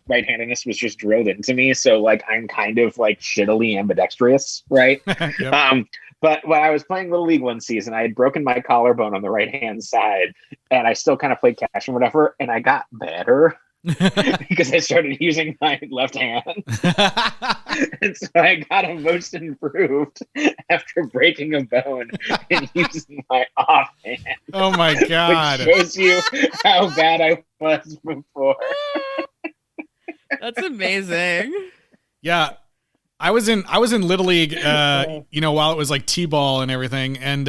Speaker 3: right-handedness was just drilled into me. So like I'm kind of like shittily ambidextrous, right?
Speaker 1: Yep.
Speaker 3: But when I was playing Little League one season, I had broken my collarbone on the right-hand side, and I still kind of played catch and whatever, and I got better because I started using my left hand. And so I got a most improved after breaking a bone and using my offhand.
Speaker 1: Oh my God.
Speaker 3: Which shows you how bad I was before.
Speaker 2: That's amazing.
Speaker 1: Yeah. I was in Little League, while it was like T-ball and everything. And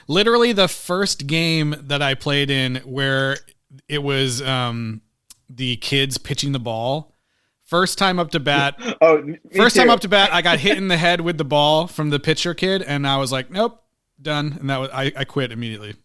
Speaker 1: literally the first game that I played in where it was the kids pitching the ball. First time up to bat. Time up to bat, I got hit in the head with the ball from the pitcher kid. And I was like, nope, done. And that was, I quit immediately.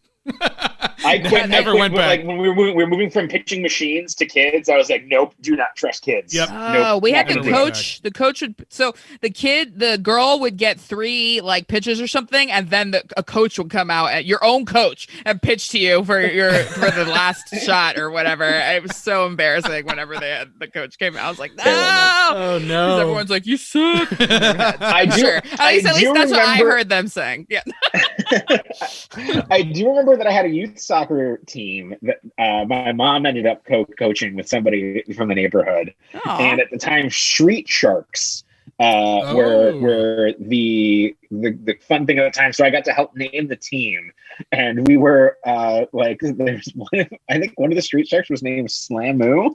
Speaker 3: I quit.
Speaker 1: Never went back.
Speaker 3: Like when we were moving from pitching machines to kids, I was like, nope, do not trust kids.
Speaker 1: Yep.
Speaker 2: Nope, we had the coach. The coach would. So the girl would get 3 like pitches or something, and then a coach would come out at your own coach and pitch to you for the last shot or whatever. It was so embarrassing whenever the coach came out. I was like, no.
Speaker 1: Oh no.
Speaker 2: Everyone's like, you suck.
Speaker 3: I do.
Speaker 2: Sure. At least that's what I heard them saying. Yeah.
Speaker 3: I do remember that I had a youth soccer team that my mom ended up coaching with somebody from the neighborhood.
Speaker 2: Aw.
Speaker 3: And at the time, Street Sharks were the fun thing at the time. So I got to help name the team. And we were there's one, I think one of the Street Sharks was named Slamu.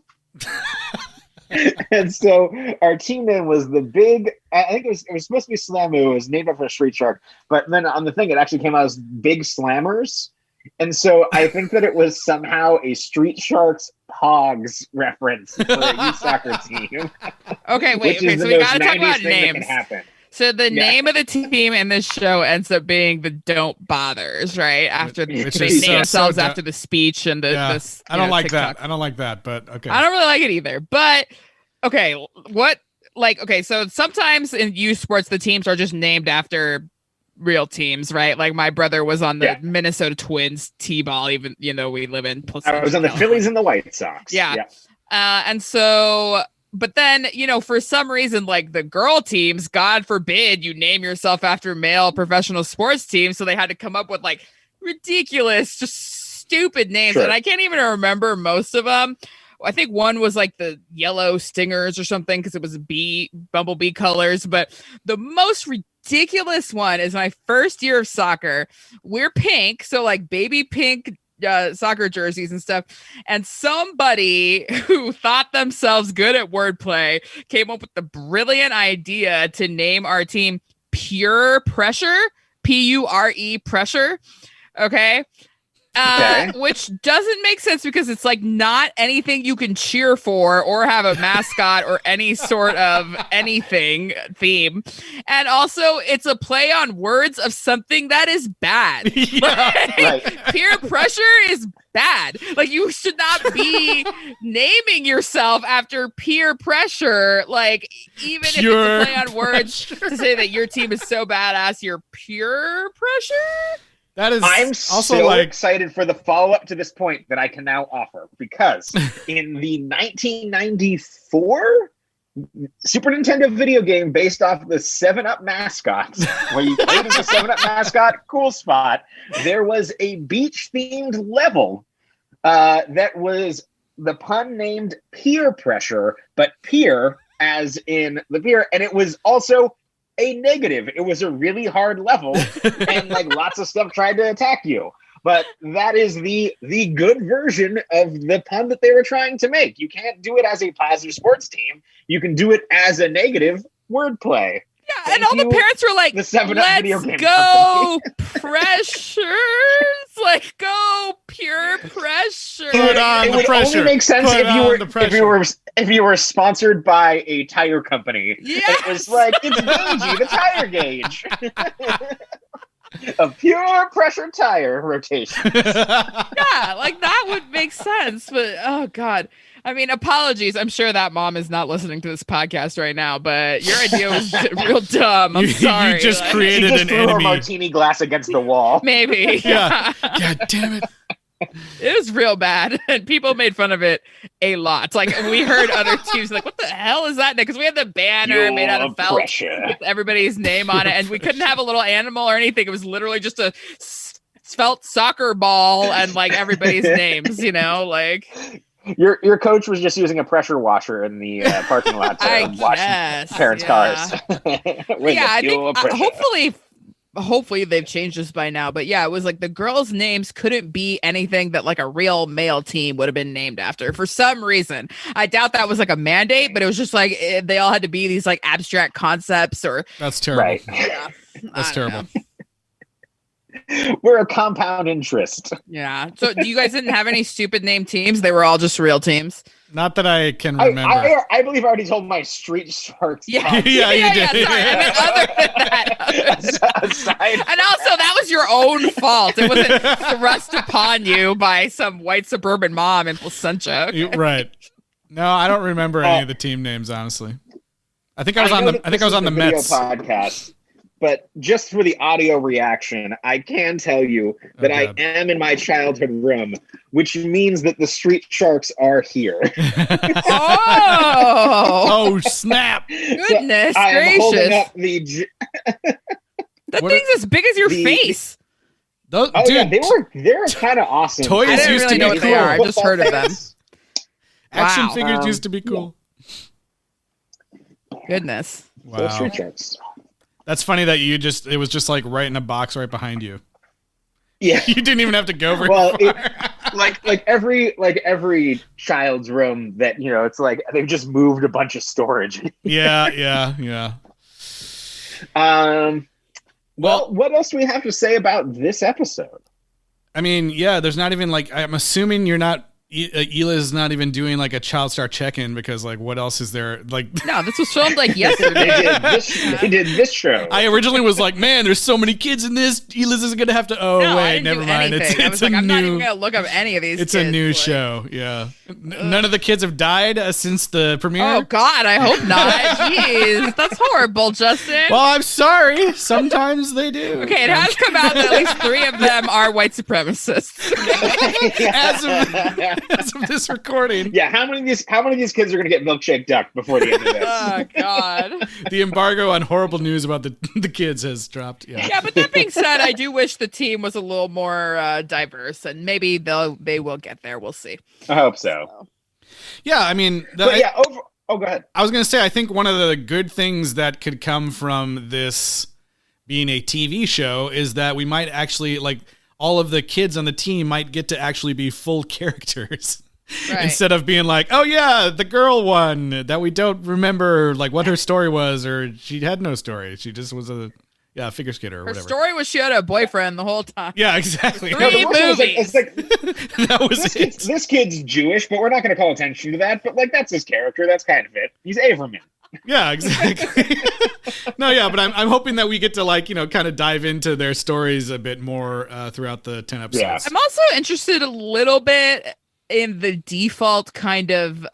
Speaker 3: And so our team name was the big, I think it was supposed to be Slamu. It was named after a street shark, but then on the thing it actually came out as Big Slammers. And so I think that it was somehow a Street Sharks Pogs reference for a youth soccer team.
Speaker 2: Okay, wait. Okay, so we gotta talk about names.
Speaker 3: Happen.
Speaker 2: So the name of the team in this show ends up being the Don't Bothers, right? After they name themselves after the speech and the
Speaker 1: I don't like
Speaker 2: TikTok.
Speaker 1: that. I don't like that, but okay.
Speaker 2: I don't really like it either. But okay, so sometimes in youth sports the teams are just named after real teams, right? Like my brother was on the Minnesota Twins T-ball, even we live in
Speaker 3: I was on the Phillies and the White Sox.
Speaker 2: Yeah. And so but then, for some reason, like the girl teams, God forbid you name yourself after male professional sports teams. So they had to come up with like ridiculous, just stupid names.
Speaker 3: Sure.
Speaker 2: And I can't even remember most of them. I think one was like the Yellow Stingers or something because it was bumblebee colors. But the most ridiculous one is my first year of soccer. We're pink. So like baby pink soccer jerseys and stuff, and somebody who thought themselves good at wordplay came up with the brilliant idea to name our team Pure Pressure, Pure Pressure. Okay. Which doesn't make sense because it's like not anything you can cheer for or have a mascot or any sort of anything theme. And also it's a play on words of something that is bad. Right. Peer pressure is bad. Like you should not be naming yourself after peer pressure. Like even if it's a play on words to say that your team is so badass, you're pure pressure.
Speaker 1: That is
Speaker 3: I'm
Speaker 1: also
Speaker 3: so excited for the follow-up to this point that I can now offer because in the 1994 Super Nintendo video game based off the 7-Up mascots, where you played as a 7-Up mascot, cool spot, there was a beach-themed level that was the pun named Peer Pressure, but peer as in the peer, and it was also a negative. It was a really hard level and like lots of stuff tried to attack you. But that is the good version of the pun that they were trying to make. You can't do it as a positive sports team. You can do it as a negative wordplay.
Speaker 2: Yeah, and all the parents were like, let's go pressures, like go pure pressure.
Speaker 1: Put on
Speaker 3: it
Speaker 1: the
Speaker 3: would
Speaker 1: pressure.
Speaker 3: Only make sense if you were sponsored by a tire company.
Speaker 2: Yes!
Speaker 3: It was like, it's Gagey, the tire gauge. A pure pressure tire rotation.
Speaker 2: Yeah, like that would make sense. But oh God. I mean, apologies. I'm sure that mom is not listening to this podcast right now, but your idea was real dumb. I'm sorry.
Speaker 1: You just created an
Speaker 3: threw
Speaker 1: enemy.
Speaker 3: A martini glass against the wall.
Speaker 2: Maybe.
Speaker 1: Yeah. God damn it.
Speaker 2: It was real bad, and people made fun of it a lot. Like we heard other teams like, "What the hell is that?" Because we had the banner made out of felt with everybody's name on it, and we couldn't have a little animal or anything. It was literally just a felt soccer ball and like everybody's names. Like.
Speaker 3: Your coach was just using a pressure washer in the parking lot to wash parents' cars.
Speaker 2: I think hopefully they've changed this by now. But yeah, it was like the girls' names couldn't be anything that like a real male team would have been named after for some reason. I doubt that was like a mandate, but it was just like they all had to be these like abstract concepts or.
Speaker 1: That's terrible.
Speaker 3: Right.
Speaker 2: Yeah,
Speaker 1: that's terrible.
Speaker 3: We're a compound interest.
Speaker 2: Yeah. So you guys didn't have any stupid name teams? They were all just real teams?
Speaker 1: Not that I can remember.
Speaker 3: I believe I already told my Street Sharks.
Speaker 2: Yeah,
Speaker 1: you did.
Speaker 2: Sorry. I meant other than that. And also, that was your own fault. It wasn't thrust upon you by some white suburban mom in Placentia. Okay?
Speaker 1: Right. No, I don't remember any of the team names, honestly. I think I was on the Mets
Speaker 3: podcast. But just for the audio reaction, I can tell you that I am in my childhood room, which means that the Street Sharks are here.
Speaker 2: Oh
Speaker 1: snap!
Speaker 2: Goodness
Speaker 3: I am
Speaker 2: gracious!
Speaker 3: holding up the
Speaker 2: that thing's as big as your face.
Speaker 1: Those,
Speaker 3: Oh
Speaker 1: dude,
Speaker 3: yeah, they were kind of awesome.
Speaker 1: Toys
Speaker 2: I didn't
Speaker 1: used
Speaker 2: really
Speaker 1: to
Speaker 2: know
Speaker 1: be
Speaker 2: what they are. I
Speaker 1: cool.
Speaker 2: just heard of them.
Speaker 1: Action
Speaker 2: Wow.
Speaker 1: figures used to be cool.
Speaker 2: Goodness.
Speaker 3: So
Speaker 1: Wow.
Speaker 3: Street Sharks.
Speaker 1: That's funny that it was just like right in a box right behind you.
Speaker 3: Yeah.
Speaker 1: You didn't even have to go very
Speaker 3: Well,
Speaker 1: far.
Speaker 3: like every child's room that it's like they've just moved a bunch of storage.
Speaker 1: Yeah.
Speaker 3: Well, what else do we have to say about this episode?
Speaker 1: I mean, yeah, there's not even like, I'm assuming you're not, Hila's not even doing like a child star check-in because like what else is there? Like,
Speaker 2: No, this was filmed like yesterday.
Speaker 3: They did this show.
Speaker 1: I originally was like, man, there's so many kids in this. Hila's isn't gonna have to. Oh
Speaker 2: No, I
Speaker 1: wait,
Speaker 2: didn't
Speaker 1: never
Speaker 2: do
Speaker 1: mind.
Speaker 2: anything. I
Speaker 1: It's
Speaker 2: was
Speaker 1: a
Speaker 2: like, I'm not even
Speaker 1: new.
Speaker 2: gonna look up any of these.
Speaker 1: It's
Speaker 2: kids.
Speaker 1: a new
Speaker 2: Like,
Speaker 1: show. Yeah, none of the kids have died since the premiere.
Speaker 2: Oh God, I hope not. Jeez, that's horrible, Justin.
Speaker 1: Well, I'm sorry. Sometimes they do.
Speaker 2: Okay, it has come out that at least 3 of them are white supremacists.
Speaker 1: As of this recording.
Speaker 3: Yeah, how many of these kids are going to get milkshake duck before the end of this?
Speaker 2: Oh God.
Speaker 1: The embargo on horrible news about the kids has dropped. Yeah.
Speaker 2: Yeah, but that being said, I do wish the team was a little more diverse, and maybe they will get there. We'll see.
Speaker 3: I hope so.
Speaker 1: Yeah, I mean,
Speaker 3: But go ahead.
Speaker 1: I was going to say, I think one of the good things that could come from this being a TV show is that we might actually, like, all of the kids on the team might get to actually be full characters.
Speaker 2: Right.
Speaker 1: Instead of being like, oh yeah, the girl one that we don't remember like what her story was, or she had no story. She just was a figure skater or
Speaker 2: Her
Speaker 1: whatever.
Speaker 2: story was she had a boyfriend the whole time.
Speaker 1: Yeah, exactly.
Speaker 2: 3
Speaker 3: The worst one
Speaker 2: movies.
Speaker 3: is like,
Speaker 1: That was it.
Speaker 3: this kid's Jewish, but we're not going to call attention to that. But like, that's his character. That's kind of it. He's Averman.
Speaker 1: Yeah, exactly. No, yeah, but I'm hoping that we get to like, kind of dive into their stories a bit more throughout the 10 episodes.
Speaker 3: Yeah.
Speaker 2: I'm also interested a little bit in the default kind of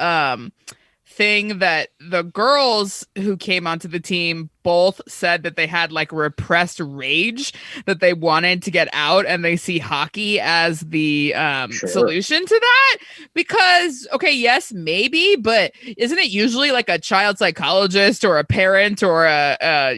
Speaker 2: thing that the girls who came onto the team both said that they had like repressed rage that they wanted to get out, and they see hockey as the solution to that. Because okay, yes, maybe, but isn't it usually like a child psychologist or a parent or a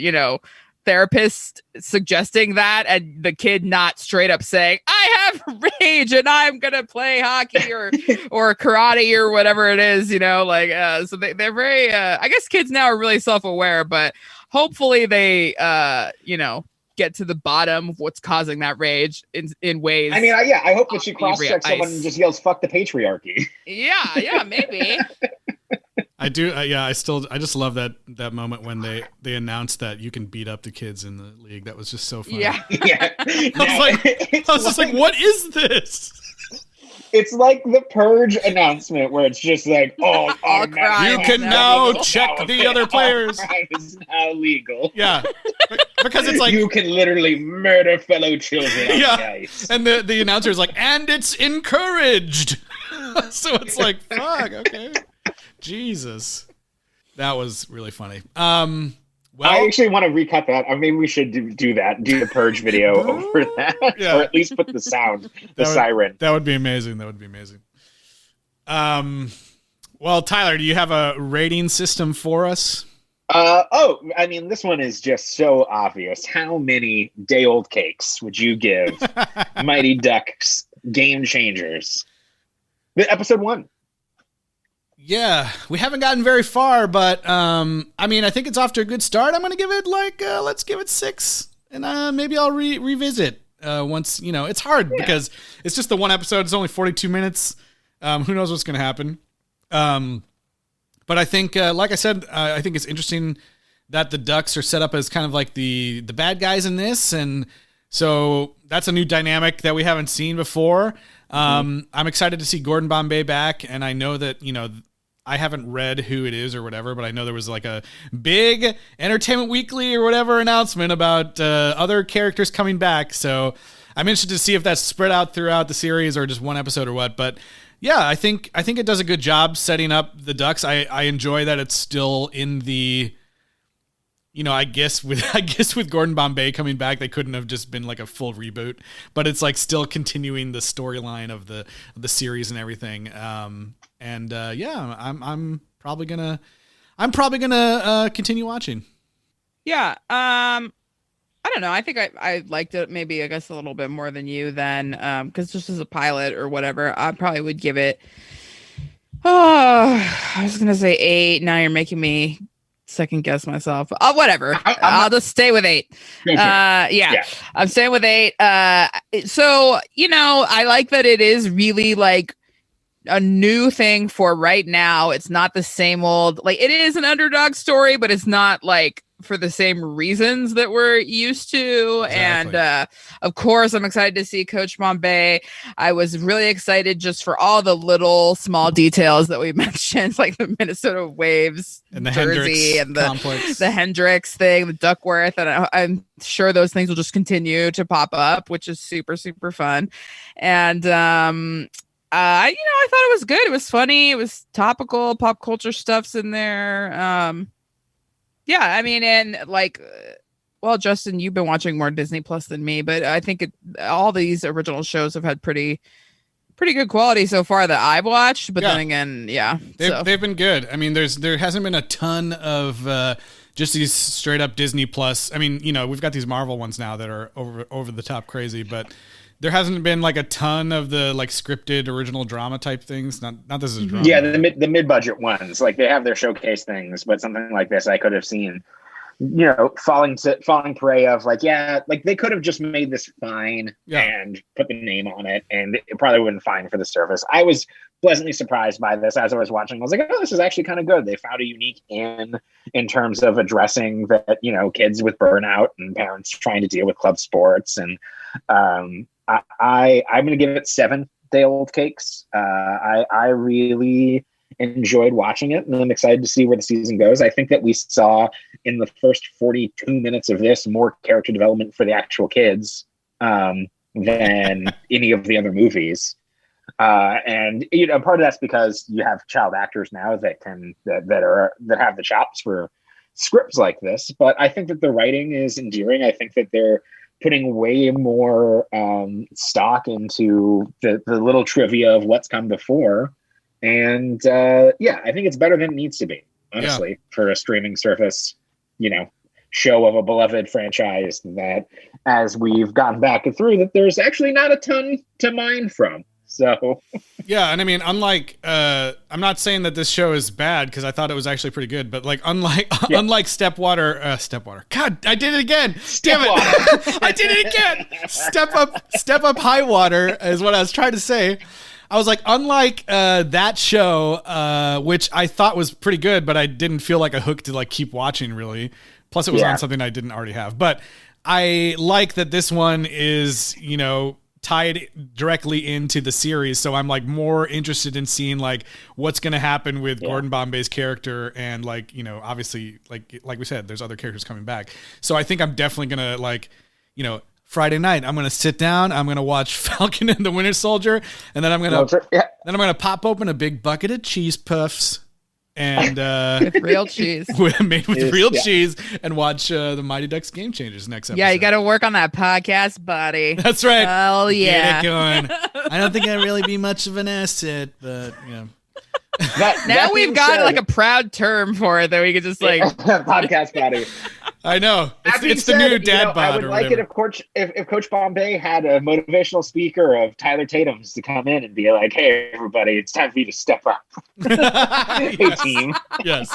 Speaker 2: therapist suggesting that, and the kid not straight up saying, I have rage and I'm gonna play hockey or karate or whatever it is, so they're very I guess kids now are really self-aware, but hopefully they get to the bottom of what's causing that rage in ways.
Speaker 3: I mean, I hope that she cross-checks
Speaker 2: ice.
Speaker 3: someone and just yells "fuck the patriarchy."
Speaker 2: yeah maybe.
Speaker 1: I do. I just love that moment when they announced that you can beat up the kids in the league. That was just so funny.
Speaker 2: Yeah.
Speaker 3: Yeah.
Speaker 1: I was just like, what is this?
Speaker 3: It's like the Purge announcement where it's just like, all
Speaker 2: crime
Speaker 1: You
Speaker 2: is
Speaker 1: can now
Speaker 3: legal.
Speaker 1: check the other players.
Speaker 3: All crime is now legal.
Speaker 1: Yeah, because it's like
Speaker 3: You can literally murder fellow children on the
Speaker 1: yeah,
Speaker 3: ice.
Speaker 1: and the announcer is like, and it's encouraged. So it's like, fuck, okay, Jesus, that was really funny. Well,
Speaker 3: I actually want to recut that. Maybe we should do that. Do the Purge video over that,
Speaker 1: Yeah.
Speaker 3: or at least put the sound, the siren.
Speaker 1: That would be amazing. Well, Tyler, do you have a rating system for us?
Speaker 3: I mean, this one is just so obvious. How many day-old cakes would you give Mighty Ducks Game Changers? The episode 1.
Speaker 1: Yeah, we haven't gotten very far, but I mean, I think it's off to a good start. I'm gonna give it like let's give it 6, and maybe I'll revisit once. It's hard because it's just the one episode. It's only 42 minutes. Who knows what's gonna happen? But I think, like I said, I think it's interesting that the Ducks are set up as kind of like the bad guys in this, and so that's a new dynamic that we haven't seen before. I'm excited to see Gordon Bombay back, and I know that I haven't read who it is or whatever, but I know there was like a big Entertainment Weekly or whatever announcement about other characters coming back. So I'm interested to see if that's spread out throughout the series or just one episode or what. But yeah, I think it does a good job setting up the Ducks. I enjoy that it's still in the, I guess with Gordon Bombay coming back, they couldn't have just been like a full reboot, but it's like still continuing the storyline of the series and everything. I'm probably gonna continue watching.
Speaker 2: Yeah. I I don't know. I think I liked it maybe, I guess, a little bit more than you then, because just as a pilot or whatever, I probably would give it, I was going to say 8. Now you're making me second guess myself. Whatever. I'll just stay with 8. Yeah, I'm staying with 8. So, I like that it is really like a new thing for right now. It's not the same old, like, it is an underdog story, but it's not like for the same reasons that we're used to. Exactly. And of course, I'm excited to see Coach Bombay. I was really excited just for all the little small details that we mentioned, like the Minnesota Waves
Speaker 1: and the
Speaker 2: jersey
Speaker 1: Hendricks
Speaker 2: and
Speaker 1: complex.
Speaker 2: the Hendricks thing, the Duckworth, and I'm sure those things will just continue to pop up, which is super, super fun. And I thought it was good. It was funny. It was topical. Pop culture stuff's in there. Yeah, I mean, and like, well, Justin, you've been watching more Disney Plus than me, but I think all these original shows have had pretty good quality so far that I've watched. But then again,
Speaker 1: they've been good. I mean, there hasn't been a ton of just these straight up Disney Plus. I mean, we've got these Marvel ones now that are over the top crazy, but there hasn't been like a ton of the like scripted original drama type things. Not this is drama.
Speaker 3: Yeah, the mid-budget ones, like they have their showcase things, but something like this I could have seen, falling prey of like they could have just made this fine and put the name on it, and it probably wouldn't fine for the service. I was pleasantly surprised by this as I was watching. I was like, oh, this is actually kind of good. They found a unique in terms of addressing that, kids with burnout and parents trying to deal with club sports. And I'm going to give it 7 day-old cakes. I really enjoyed watching it, and I'm excited to see where the season goes. I think that we saw in the first 42 minutes of this more character development for the actual kids than any of the other movies. And part of that's because you have child actors now that have the chops for scripts like this. But I think that the writing is endearing. I think that they're putting way more stock into the little trivia of what's come before. And I think it's better than it needs to be, honestly, for a streaming service, show of a beloved franchise that, as we've gotten back and through, that there's actually not a ton to mine from. So
Speaker 1: yeah, and I mean, unlike I'm not saying that this show is bad, because I thought it was actually pretty good, but like unlike Stepwater, God, I did it again. Damn it. I did it again. Step up High Water is what I was trying to say. I was like, unlike that show, which I thought was pretty good, but I didn't feel like a hook to like keep watching really. Plus it was on something I didn't already have. But I like that this one is, tied directly into the series, so I'm like more interested in seeing like what's going to happen with Gordon Bombay's character, and like obviously like we said, there's other characters coming back, so I think I'm definitely gonna like Friday night I'm gonna sit down, I'm gonna watch Falcon and the Winter Soldier, and then I'm gonna pop open a big bucket of cheese puffs and
Speaker 2: with real cheese,
Speaker 1: made with real cheese, and watch the Mighty Ducks Game Changers next episode.
Speaker 2: Yeah, you got to work on that podcast, buddy.
Speaker 1: That's right.
Speaker 2: Hell yeah.
Speaker 1: Get it going. I don't think I'd really be much of an asset, but
Speaker 2: now we've got like a proud term for it that we could just like
Speaker 3: podcast buddy.
Speaker 1: I know. It's the new dad bod.
Speaker 3: I would like it if Coach Bombay had a motivational speaker of Tyler Tatum's to come in and be like, hey, everybody, it's time for you to step up. Hey, team.
Speaker 1: Yes.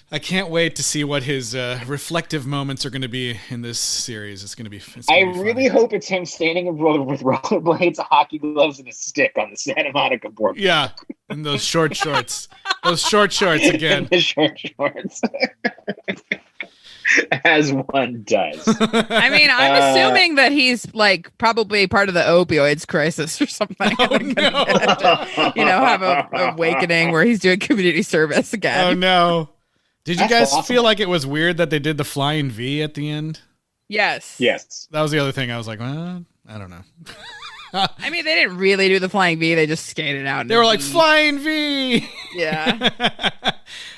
Speaker 1: I can't wait to see what his reflective moments are going to be in this series. It's going to be
Speaker 3: I really hope it's him standing with rollerblades, hockey gloves, and a stick on the Santa Monica board.
Speaker 1: Yeah, and those short shorts. Those short shorts again.
Speaker 3: The short shorts. As one does.
Speaker 2: I mean, I'm assuming that he's like probably part of the opioids crisis or something.
Speaker 1: Oh, no.
Speaker 2: Have a awakening where he's doing community service again.
Speaker 1: Oh, no. Did you guys feel like it was weird that they did the flying V at the end?
Speaker 2: Yes.
Speaker 1: That was the other thing. I was like, well, I don't know.
Speaker 2: I mean, they didn't really do the flying V. They just skated out.
Speaker 1: They were like, flying V.
Speaker 2: Yeah.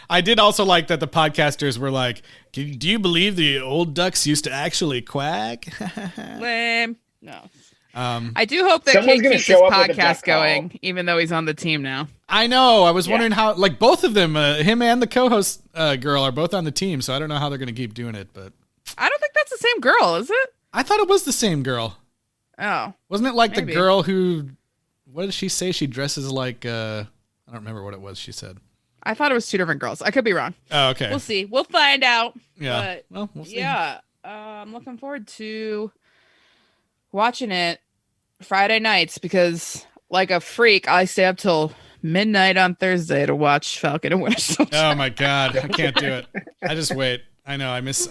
Speaker 1: I did also like that the podcasters were like, do you believe the old ducks used to actually quack?
Speaker 2: Lame. No. I do hope that Kate keeps his podcast going, even though he's on the team now.
Speaker 1: I know. I was wondering how, like, both of them, him and the co-host girl, are both on the team, so I don't know how they're going to keep doing it, but
Speaker 2: I the same girl, is it?
Speaker 1: I thought it was the same girl.
Speaker 2: Oh.
Speaker 1: Wasn't it like
Speaker 2: maybe.
Speaker 1: the girl who, what did she say? She dresses like, I don't remember what it was she said.
Speaker 2: I thought it was two different girls. I could be wrong.
Speaker 1: Oh, okay.
Speaker 2: We'll see. We'll find out.
Speaker 1: Yeah.
Speaker 2: But
Speaker 1: Well, we'll see.
Speaker 2: yeah, I'm looking forward to watching it Friday nights because, like a freak, I stay up till midnight on Thursday to watch Falcon and Winter Soldier.
Speaker 1: Oh my God, I can't do it. I just wait. I know I miss.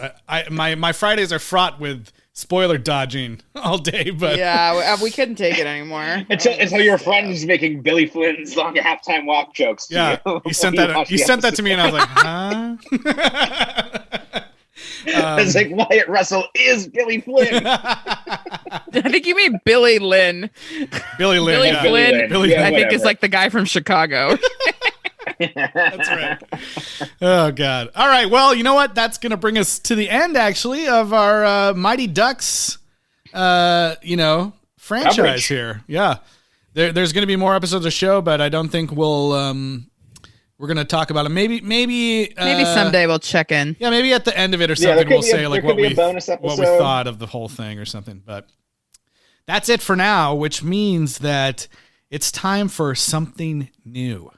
Speaker 1: My Fridays are fraught with spoiler dodging all day, but
Speaker 2: yeah, we couldn't take it anymore.
Speaker 3: Until your friend's making Billy Flynn's long halftime walk jokes.
Speaker 1: Yeah, you sent that to me, and I was like, huh?
Speaker 3: It's like Wyatt Russell is Billy Flynn.
Speaker 2: I think you mean Billy Lynn.
Speaker 1: Billy Lynn.
Speaker 2: Billy
Speaker 1: Yeah.
Speaker 2: Flynn.
Speaker 1: Billy,
Speaker 3: Yeah,
Speaker 2: I think
Speaker 3: whatever.
Speaker 2: is like the guy from Chicago.
Speaker 1: That's right. Oh God. All right. Well, you know what? That's gonna bring us to the end, actually, of our Mighty Ducks, franchise
Speaker 3: Coverage.
Speaker 1: here. Yeah. There's gonna be more episodes of the show, but I don't think we're gonna talk about it. Maybe
Speaker 2: Someday we'll check in.
Speaker 1: Yeah, maybe at the end of it or
Speaker 3: Yeah,
Speaker 1: something
Speaker 3: there
Speaker 1: we'll
Speaker 3: could be
Speaker 1: say
Speaker 3: a-
Speaker 1: like
Speaker 3: there could
Speaker 1: what
Speaker 3: be a bonus
Speaker 1: we
Speaker 3: episode.
Speaker 1: thought of the whole thing or something. But that's it for now, which means that it's time for something new.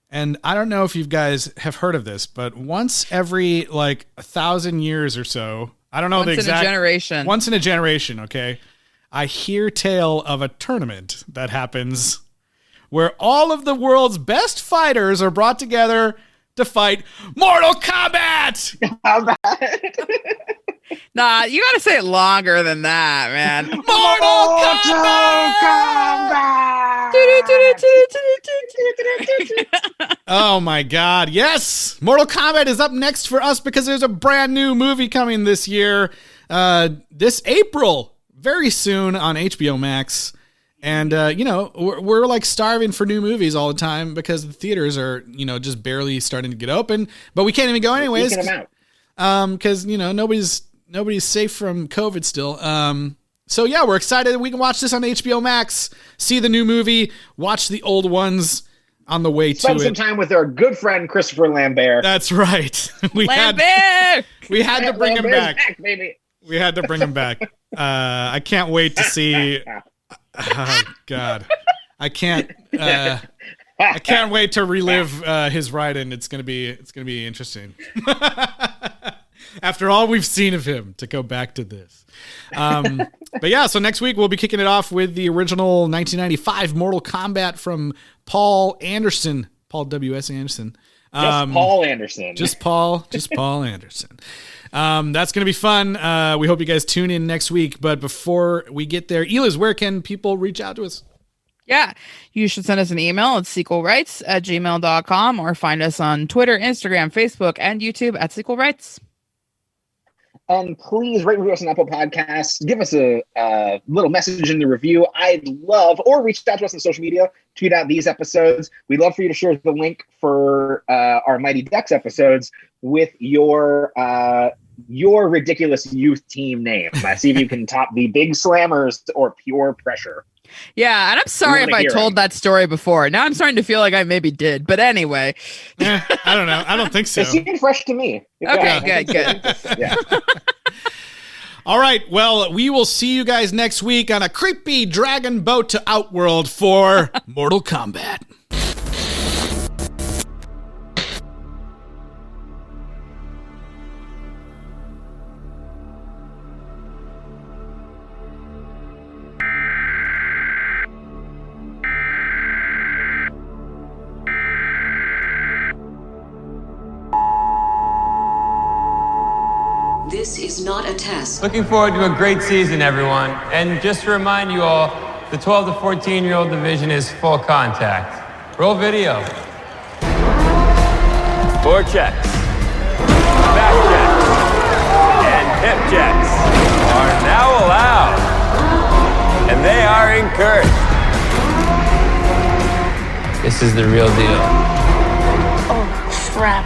Speaker 1: And I don't know if you guys have heard of this, but once every 1,000 years or so, I don't know the exact.
Speaker 2: Once in a generation.
Speaker 1: Once in a generation, okay. I hear tale of a tournament that happens where all of the world's best fighters are brought together to fight Mortal Kombat.
Speaker 2: Nah, you gotta say it longer than that, man.
Speaker 1: Mortal Kombat! Oh my God. Yes. Mortal Kombat is up next for us because there's a brand new movie coming this year, this April, very soon on HBO Max. And, we're like starving for new movies all the time because the theaters are, just barely starting to get open, but we can't even go anyways. Because, nobody's safe from COVID still. So yeah, we're excited that we can watch this on HBO Max, see the new movie, watch the old ones on the way
Speaker 3: Spend
Speaker 1: to
Speaker 3: some
Speaker 1: it.
Speaker 3: time with our good friend Christopher Lambert.
Speaker 1: That's right. We had to bring him back.
Speaker 3: Baby.
Speaker 1: We had to bring him back. I can't wait to see. Oh God, I can't wait to relive his ride-in. It's gonna be interesting. After all we've seen of him, to go back to this. But yeah, so next week we'll be kicking it off with the original 1995 Mortal Kombat from Paul W.S. Anderson.
Speaker 3: Just Paul Anderson.
Speaker 1: Just Paul Anderson. That's going to be fun. We hope you guys tune in next week. But before we get there, Eliz, where can people reach out to us?
Speaker 2: Yeah, you should send us an email at sequelrights@gmail.com or find us on Twitter, Instagram, Facebook, and YouTube at sequelrights.
Speaker 3: And please rate and review us on Apple Podcasts. Give us a little message in the review. I'd love, or reach out to us on social media, tweet out these episodes. We'd love for you to share the link for our Mighty Ducks episodes with your ridiculous youth team name. See if you can top the Big Slammers or Pure Pressure.
Speaker 2: Yeah, and I'm sorry if I told that story before. Now I'm starting to feel like I maybe did. But anyway.
Speaker 1: I don't know. I don't think so.
Speaker 3: It seemed fresh to me.
Speaker 2: Okay, good.
Speaker 3: Yeah.
Speaker 1: All right. Well, we will see you guys next week on a creepy dragon boat to Outworld for Mortal Kombat.
Speaker 10: This is not a test.
Speaker 7: Looking forward to a great season, everyone. And just to remind you all, the 12 to 14-year-old division is full contact. Roll video. 4 checks. Back checks. And hip checks are now allowed. And they are encouraged. This is the real deal.
Speaker 10: Oh, crap.